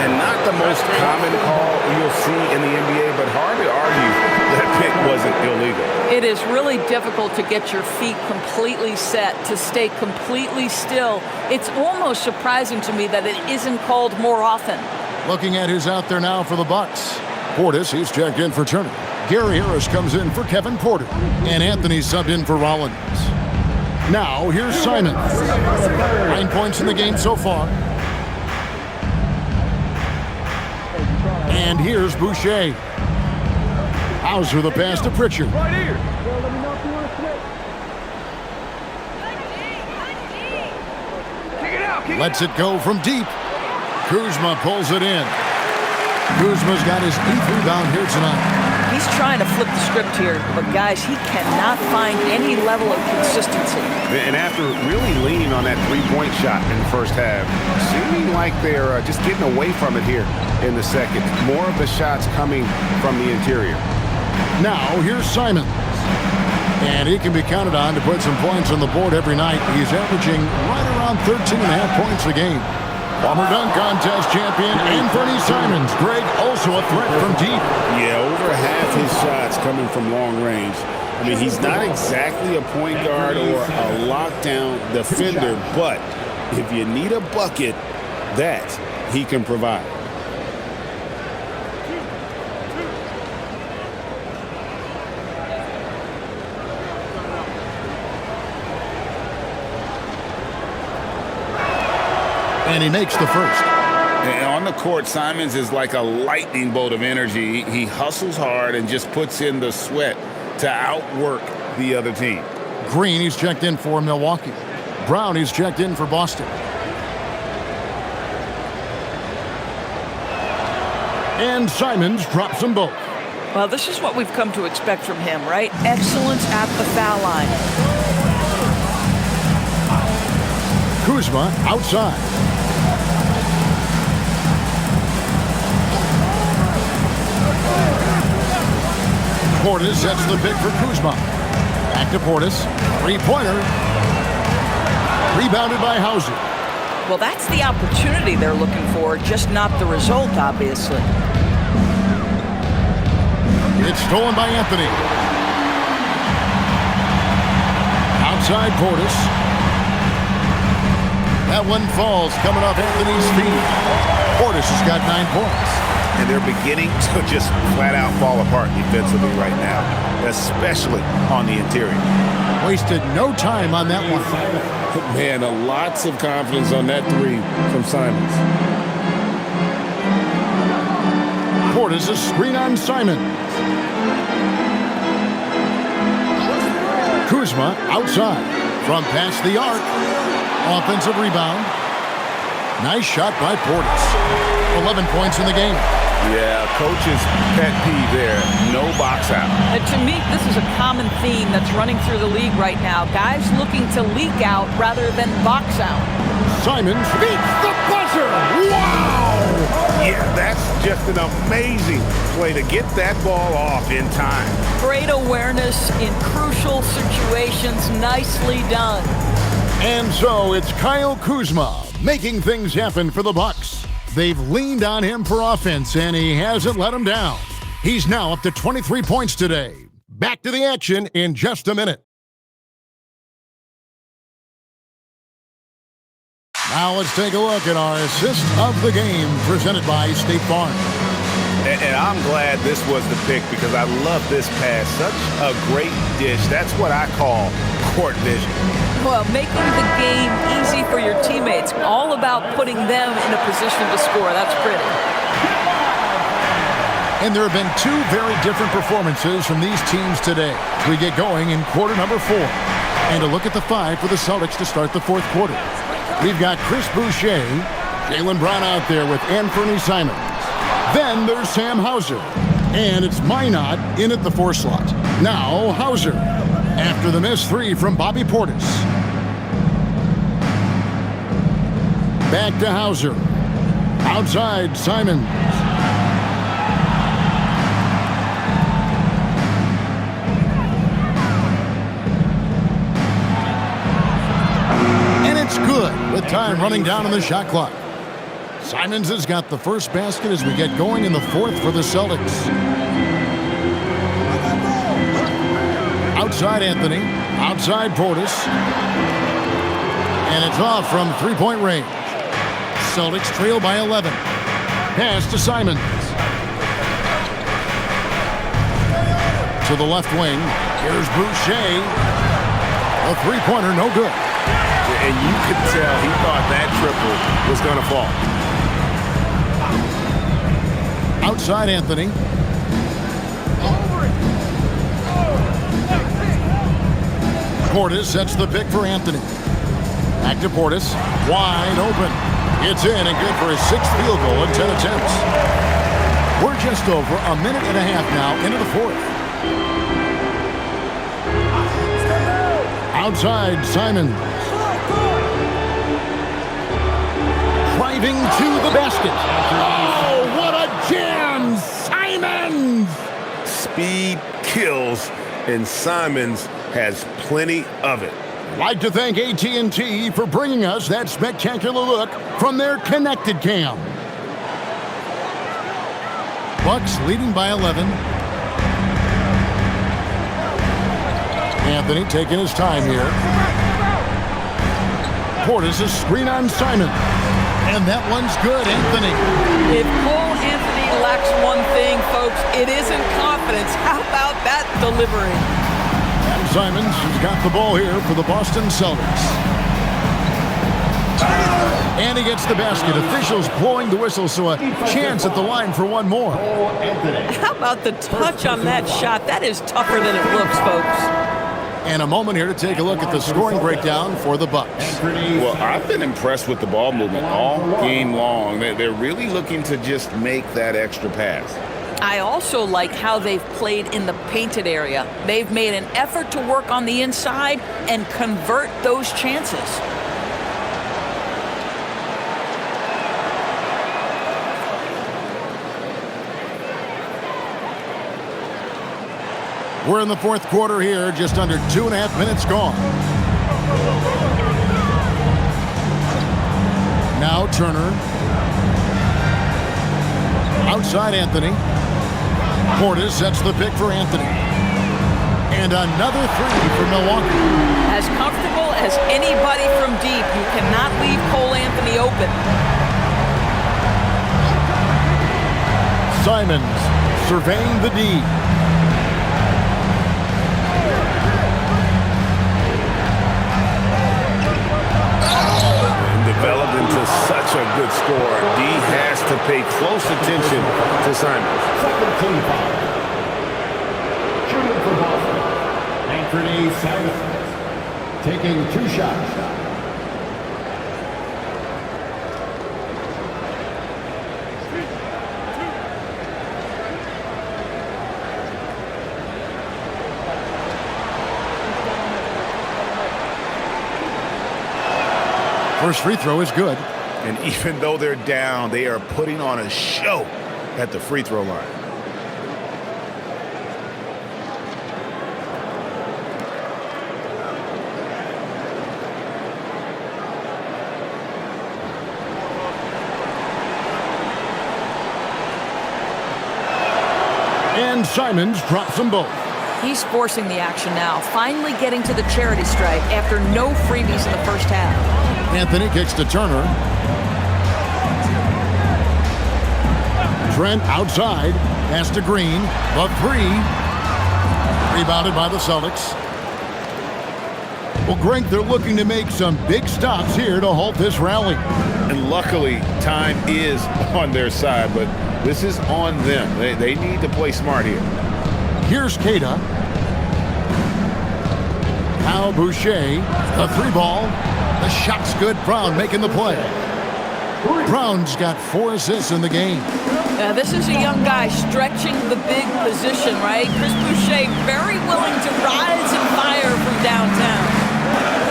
And not the most common call you'll see in the NBA, but hard to argue that pick wasn't illegal. It is really difficult to get your feet completely set, to stay completely still. It's almost surprising to me that it isn't called more often. Looking at who's out there now for the Bucks. Portis, he's checked in for Turner. Gary Harris comes in for Kevin Porter. And Anthony subbed in for Rollins. Now, here's Simon. 9 points in the game so far. And here's Boucher. Hauser the pass to Pritchard. Lets it go from deep. Kuzma pulls it in. Kuzma's got his 8th rebound here tonight. He's trying to flip the script here, but guys, he cannot find any level of consistency. And after really leaning on that three-point shot in the first half, seeming like they're just getting away from it here in the second. More of the shots coming from the interior. Now, here's Simon. And he can be counted on to put some points on the board every night. He's averaging right around 13.5 points a game. Former dunk contest champion Anthony Simons. Greg, also a threat from deep. Yeah, over half his shots coming from long range. I mean, he's not exactly a point guard or a lockdown defender, but if you need a bucket, that he can provide. And he makes the first. And on the court, Simons is like a lightning bolt of energy. He hustles hard and just puts in the sweat to outwork the other team. Green, he's checked in for Milwaukee. Brown, he's checked in for Boston. And Simons drops them both. Well, this is what we've come to expect from him, right? Excellence at the foul line. Kuzma outside. Portis sets the pick for Kuzma. Back to Portis. Three-pointer. Rebounded by Hauser. Well, that's the opportunity they're looking for, just not the result, obviously. It's stolen by Anthony. Outside Portis. That one falls coming off Anthony's feet. Portis has got 9 points. And they're beginning to just flat out fall apart defensively right now, especially on the interior. Wasted no time on that one. Man, lots of confidence on that three from Simons. Portis a screen on Simon. Kuzma outside from past the arc. Offensive rebound. Nice shot by Portis. 11 points in the game. Yeah, coach's pet peeve there. No box out. To me, this is a common theme that's running through the league right now. Guys looking to leak out rather than box out. Simons beats the buzzer. Wow! Yeah, that's just an amazing play to get that ball off in time. Great awareness in crucial situations. Nicely done. And so it's Kyle Kuzma making things happen for the Bucks. They've leaned on him for offense, and he hasn't let them down. He's now up to 23 points today. Back to the action in just a minute. Now let's take a look at our assist of the game presented by State Farm. And I'm glad this was the pick because I love this pass. Such a great dish. That's what I call court vision. Well, making the game easy for your teammates. All about putting them in a position to score. That's pretty. And there have been two very different performances from these teams today. We get going in quarter number 4. And a look at the 5 for the Celtics to start the fourth quarter. We've got Chris Boucher, Jaylen Brown out there with Anthony Simons. Then there's Sam Hauser. And it's Minot in at the 4 slot. Now Hauser after the missed 3 from Bobby Portis. Back to Hauser. Outside Simons. And it's good with time running down on the shot clock. Simons has got the first basket as we get going in the fourth for the Celtics. Outside Anthony. Outside Portis. And it's off from three-point range. Celtics trail by 11. Pass to Simons. To the left wing. Here's Boucher. A three-pointer, no good. And you could tell he thought that triple was going to fall. Outside Anthony. Portis sets the pick for Anthony. Back to Portis. Wide open. It's in and good for his 6th field goal in 10 attempts. We're just over a minute and a half now into the fourth. Outside Simons. Driving to the basket. Oh, what a jam! Simons! Speed kills, and Simons has plenty of it. Like to thank AT&T for bringing us that spectacular look from their connected cam. Bucks leading by 11. Anthony taking his time here. Portis a screen on Simon. And that one's good, Anthony. If Cole Anthony lacks one thing, folks, it isn't confidence. How about that delivery? And Simons has got the ball here for the Boston Celtics. And he gets the basket. Officials blowing the whistle, so a chance at the line for one more. How about the touch on that shot? That is tougher than it looks, folks. And a moment here to take a look at the scoring breakdown for the Bucks. Well, I've been impressed with the ball movement all game long. They're really looking to just make that extra pass. I also like how they've played in the painted area. They've made an effort to work on the inside and convert those chances. We're in the fourth quarter here, just under 2.5 minutes gone. Now Turner. Outside Anthony. Portis sets the pick for Anthony. And another three for Milwaukee. As comfortable as anybody from deep, you cannot leave Cole Anthony open. Simons surveying the D. Developed into such a good score. D has to pay close attention to Simons. Second team foul. Shooting for Boston. And Anthony Simons taking 2 shots. First free throw is good. And even though they're down, they are putting on a show at the free throw line. And Simons drops them both. He's forcing the action now, finally getting to the charity stripe after no freebies in the first half. Anthony kicks to Turner. Trent outside. Pass to Green. The 3. Rebounded by the Celtics. Well, Greg, they're looking to make some big stops here to halt this rally. And luckily, time is on their side, but this is on them. They need to play smart here. Here's Kata. Now Boucher. The 3-ball. The shot's good. Brown making the play. Brown's got 4 assists in the game. This is a young guy stretching the big position, right? Chris Boucher very willing to rise and fire from downtown.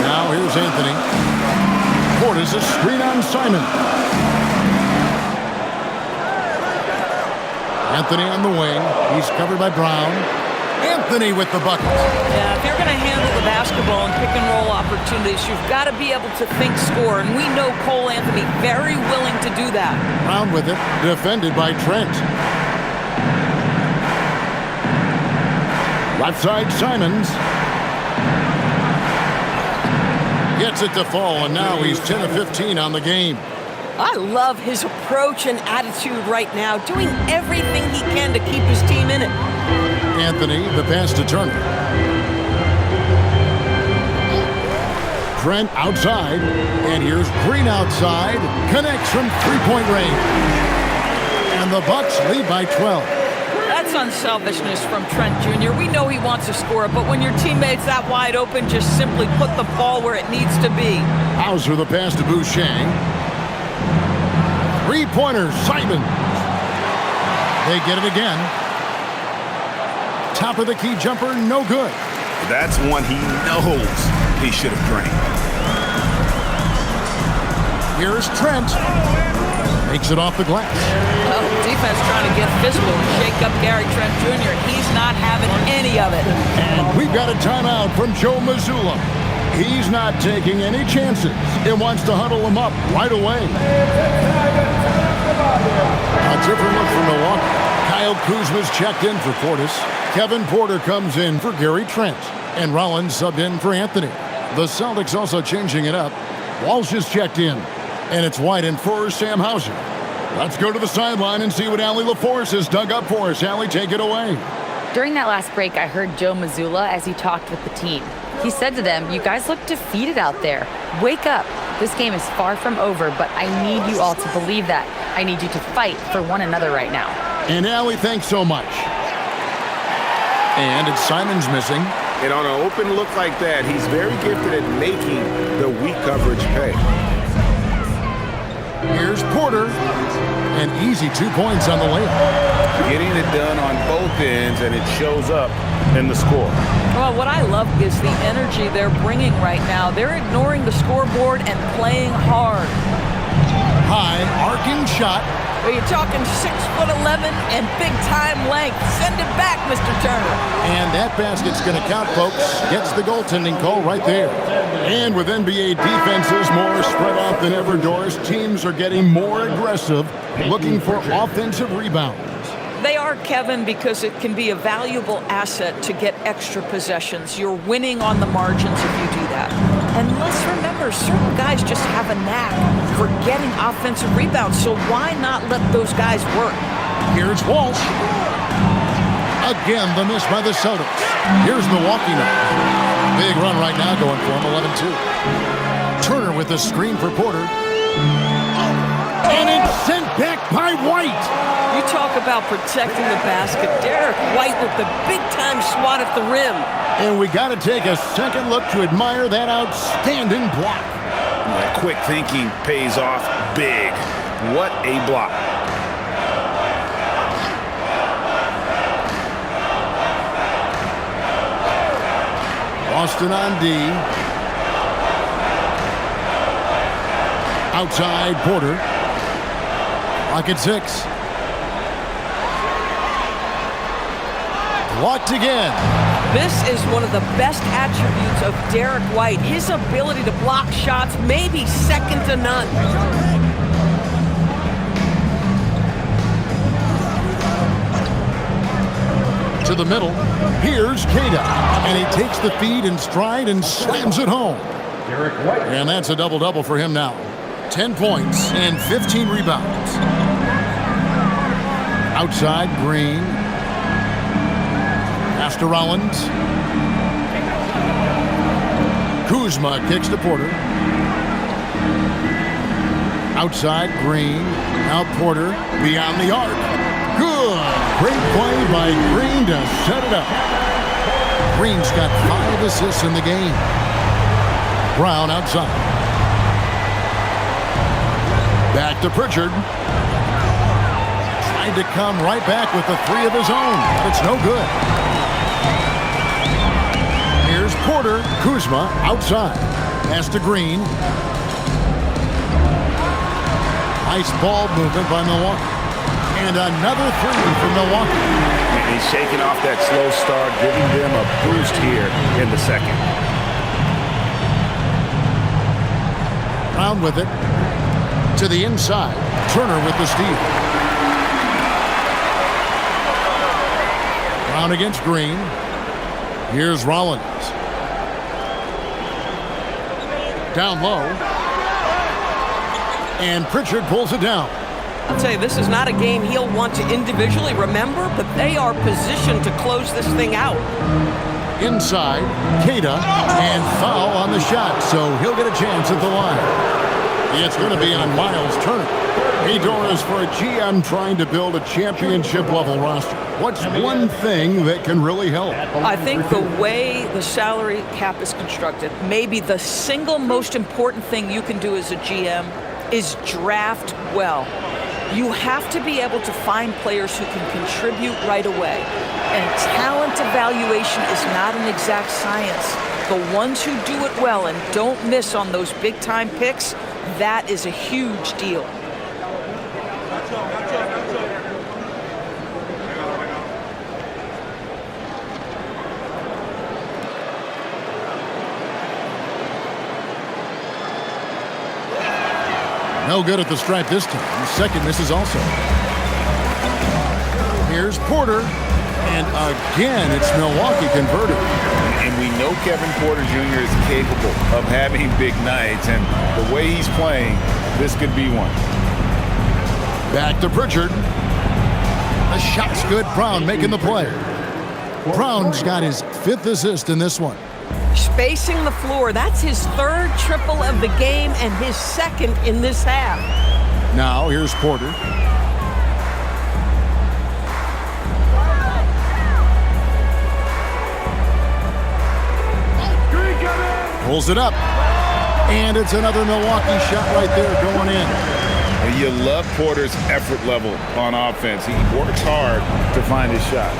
Now here's Anthony. Portis a screen on Simon. Anthony on the wing. He's covered by Brown. Anthony with the bucket. Yeah, if you're going to handle the basketball and pick and roll opportunities, you've got to be able to think score, and we know Cole Anthony very willing to do that. Brown with it, defended by Trent. Left side, Simons. Gets it to fall, and now he's 10 of 15 on the game. I love his approach and attitude right now, doing everything he can to keep his team in it. Anthony, the pass to Turner. Trent outside, and here's Green outside. Connects from three-point range. And the Bucks lead by 12. That's unselfishness from Trent Jr. We know he wants to score, but when your teammate's that wide open, just simply put the ball where it needs to be. Hauser the pass to Boucher. Three-pointer, Simon. They get it again. Top of the key jumper, no good. That's one he knows he should have drained. Here's Trent. Makes it off the glass. Well, defense trying to get physical and shake up Gary Trent Jr. He's not having any of it. And we've got a timeout from Joe Mazzulla. He's not taking any chances. He wants to huddle him up right away. A different look for Milwaukee. Kyle Kuzma's checked in for Portis. Kevin Porter comes in for Gary Trent. And Rollins subbed in for Anthony. The Celtics also changing it up. Walsh is checked in. And it's White in for Sam Hauser. Let's go to the sideline and see what Allie LaForce has dug up for us. Allie, take it away. During that last break, I heard Joe Mazzulla as he talked with the team. He said to them, "You guys look defeated out there. Wake up. This game is far from over, but I need you all to believe that. I need you to fight for one another right now." And Allie, thanks so much. And it's Simons missing. And on an open look like that, he's very gifted at making the weak coverage pay. Here's Porter. And easy 2 points on the layup. Getting it done on both ends, and it shows up in the score. Well, what I love is the energy they're bringing right now. They're ignoring the scoreboard and playing hard. High, arcing shot. Well, you're talking 6'11" and big-time length. Send it back, Mr. Turner. And that basket's going to count, folks. Gets the goaltending call right there. And with NBA defenses more spread out than ever, Doris, teams are getting more aggressive, looking for offensive rebounds. They are, Kevin, because it can be a valuable asset to get extra possessions. You're winning on the margins if you do that. And let's remember, certain guys just have a knack for getting offensive rebounds, so why not let those guys work? Here's Walsh. Again, the miss by the Celtics. Here's Milwaukee now. Big run right now going for him, 11-2. Turner with the screen for Porter. And it's sent back by White. You talk about protecting the basket. Derek White with the big-time swat at the rim. And we got to take a second look to admire that outstanding block. That quick thinking pays off big. What a block. Boston on D. Outside Porter. Clock at 6. Blocked again. This is one of the best attributes of Derek White. His ability to block shots may be second to none. To the middle. Here's Kata. And he takes the feed in stride and slams it home. And that's a double-double for him now. 10 points and 15 rebounds. Outside, Green. Pass to Rollins. Kuzma kicks to Porter. Outside, Green. Now Porter beyond the arc. Good. Great play by Green to set it up. Green's got 5 assists in the game. Brown outside. Back to Pritchard. Tried to come right back with the 3 of his own, but it's no good. Here's Porter. Kuzma outside. Pass to Green. Nice ball movement by Milwaukee. And another 3 for Milwaukee. And he's shaking off that slow start, giving them a boost here in the second. Brown with it. To the inside. Turner with the steal. Brown against Green. Here's Rollins. Down low. And Pritchard pulls it down. I'll tell you, this is not a game he'll want to individually remember, but they are positioned to close this thing out. Inside, Kata, and foul on the shot, so he'll get a chance at the line. It's going to be on Miles Turner. Hey, Doris, for a GM trying to build a championship-level roster, what's one thing that can really help? I think the way the salary cap is constructed, maybe the single most important thing you can do as a GM is draft well. You have to be able to find players who can contribute right away. And talent evaluation is not an exact science. The ones who do it well and don't miss on those big-time picks, that is a huge deal. No good at the stripe this time. The second misses also. Here's Porter. And again, it's Milwaukee converted. And we know Kevin Porter Jr. is capable of having big nights. And the way he's playing, this could be one. Back to Pritchard. The shot's good. Brown making the play. Brown's got his 5th assist in this one. Spacing the floor. That's his 3rd triple of the game and his 2nd in this half. Now here's Porter. Pulls it up. And it's another Milwaukee shot right there going in. And you love Porter's effort level on offense. He works hard to find his shot.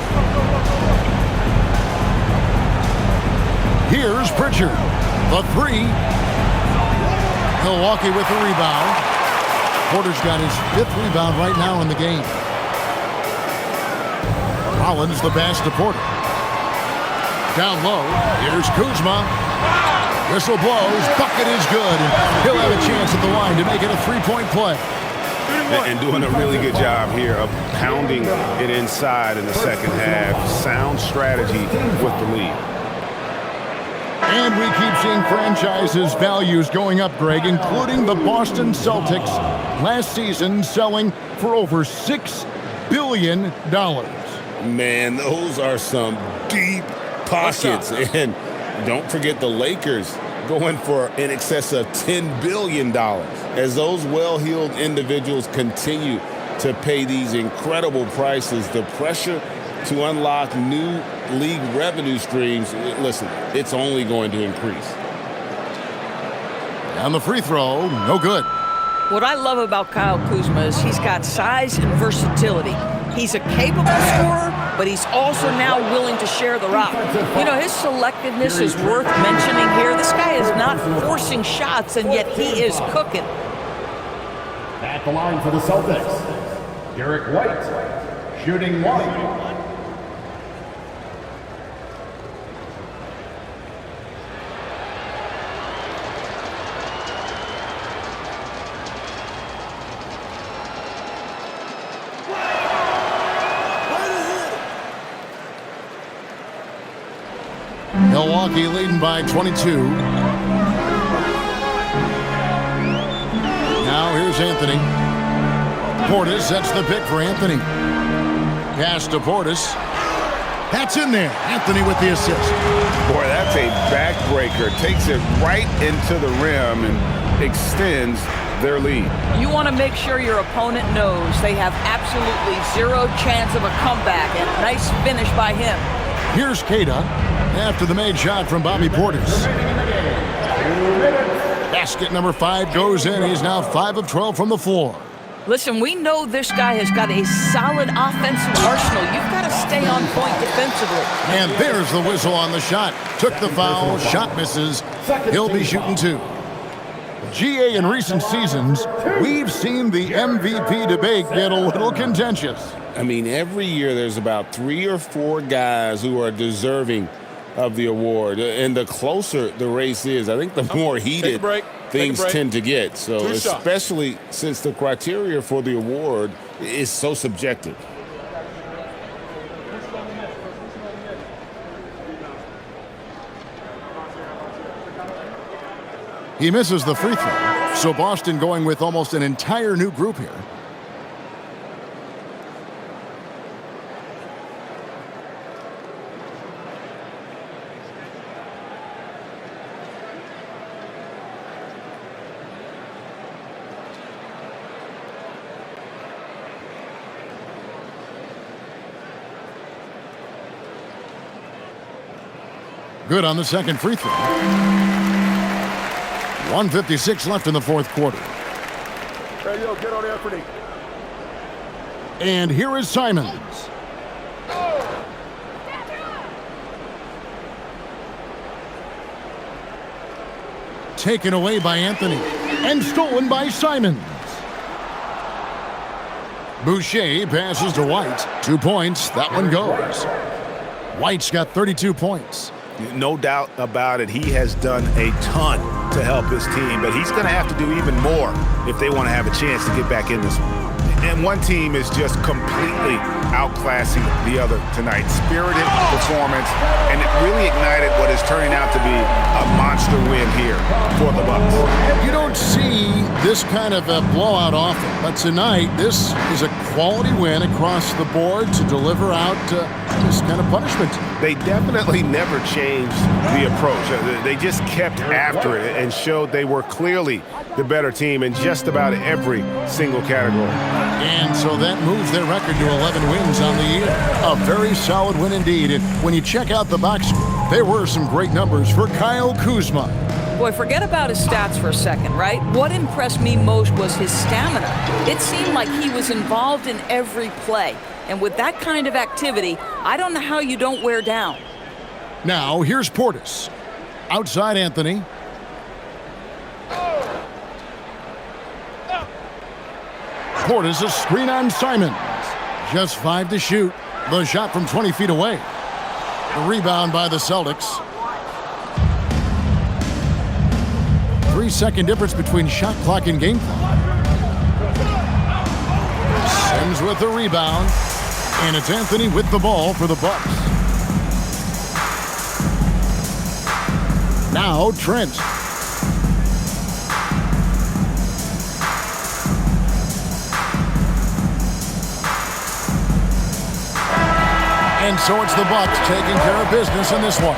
Here's Pritchard. The 3. Milwaukee with the rebound. Porter's got his 5th rebound right now in the game. Rollins the pass to Porter. Down low. Here's Kuzma. Whistle blows. Bucket is good. And he'll have a chance at the line to make it a 3-point play. And doing a really good job here of pounding it inside in the second half. Sound strategy with the lead. And we keep seeing franchises' values going up, Greg, including the Boston Celtics last season selling for over $6 billion. Man, those are some deep pockets. And don't forget the Lakers going for in excess of $10 billion as those well-heeled individuals continue to pay these incredible prices. The pressure to unlock new league revenue streams, listen, it's only going to increase. And the free throw, no good. What I love about Kyle Kuzma is he's got size and versatility. He's a capable scorer, but he's also now willing to share the rock. You know, his selectiveness is worth mentioning here. This guy is not forcing shots, and yet he is cooking. At the line for the Celtics, Derek White, shooting 1. Milwaukee leading by 22. Now here's Anthony. Portis sets the pick for Anthony. Pass to Portis. That's in there. Anthony with the assist. Boy, that's a backbreaker. Takes it right into the rim and extends their lead. You want to make sure your opponent knows they have absolutely zero chance of a comeback, and nice finish by him. Here's Kata after the made shot from Bobby Portis. Basket number 5 goes in. He's now 5 of 12 from the floor. Listen, we know this guy has got a solid offensive arsenal. You've got to stay on point defensively. And there's the whistle on the shot. Took the foul. Shot misses. He'll be shooting 2. GA, in recent seasons, we've seen the MVP debate get a little contentious. I mean, every year there's about 3 or 4 guys who are deserving of the award. And the closer the race is, I think the more heated things tend to get. So especially since the criteria for the award is so subjective. He misses the free throw. So Boston going with almost an entire new group here. Good on the second free throw. 1:56 left in the fourth quarter. Hey, yo, get on Anthony. And here is Simons. Taken away by Anthony and stolen by Simons. Boucher passes to White. 2 points. That one goes. White's got 32 points. No doubt about it. He has done a ton to help his team, but he's going to have to do even more if they want to have a chance to get back in this one. And one team is just completely outclassing the other tonight. Spirited performance, and it really ignited what is turning out to be a monster win here for the Bucks. You don't see this kind of a blowout often, but tonight this is a quality win across the board to deliver out this kind of punishment. They definitely never changed the approach. They just kept after it and showed they were clearly the better team in just about every single category. And so that moves their record to 11 wins on the year. A very solid win indeed. And when you check out the box score, there were some great numbers for Kyle Kuzma. Boy, forget about his stats for a second, right? What impressed me most was his stamina. It seemed like he was involved in every play. And with that kind of activity, I don't know how you don't wear down. Now, here's Portis. Outside Anthony. Portis, a screen on Simons. Just 5 to shoot. The shot from 20 feet away. The rebound by the Celtics. 3-second difference between shot clock and game clock. Sims with the rebound. And it's Anthony with the ball for the Bucks. Now Trent. And so it's the Bucks taking care of business in this one.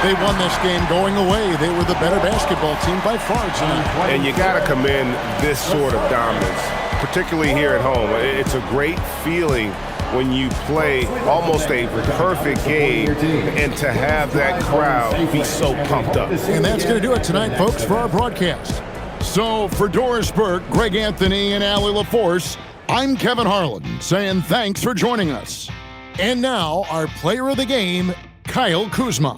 They won this game going away. They were the better basketball team by far tonight. And you got to commend this sort of dominance particularly here at home. It's a great feeling when you play almost a perfect game and to have that crowd be so pumped up. And that's going to do it tonight, folks, for our broadcast. So for Doris Burke, Greg Anthony, and Allie LaForce, I'm Kevin Harlan saying thanks for joining us. And now our player of the game, Kyle Kuzma.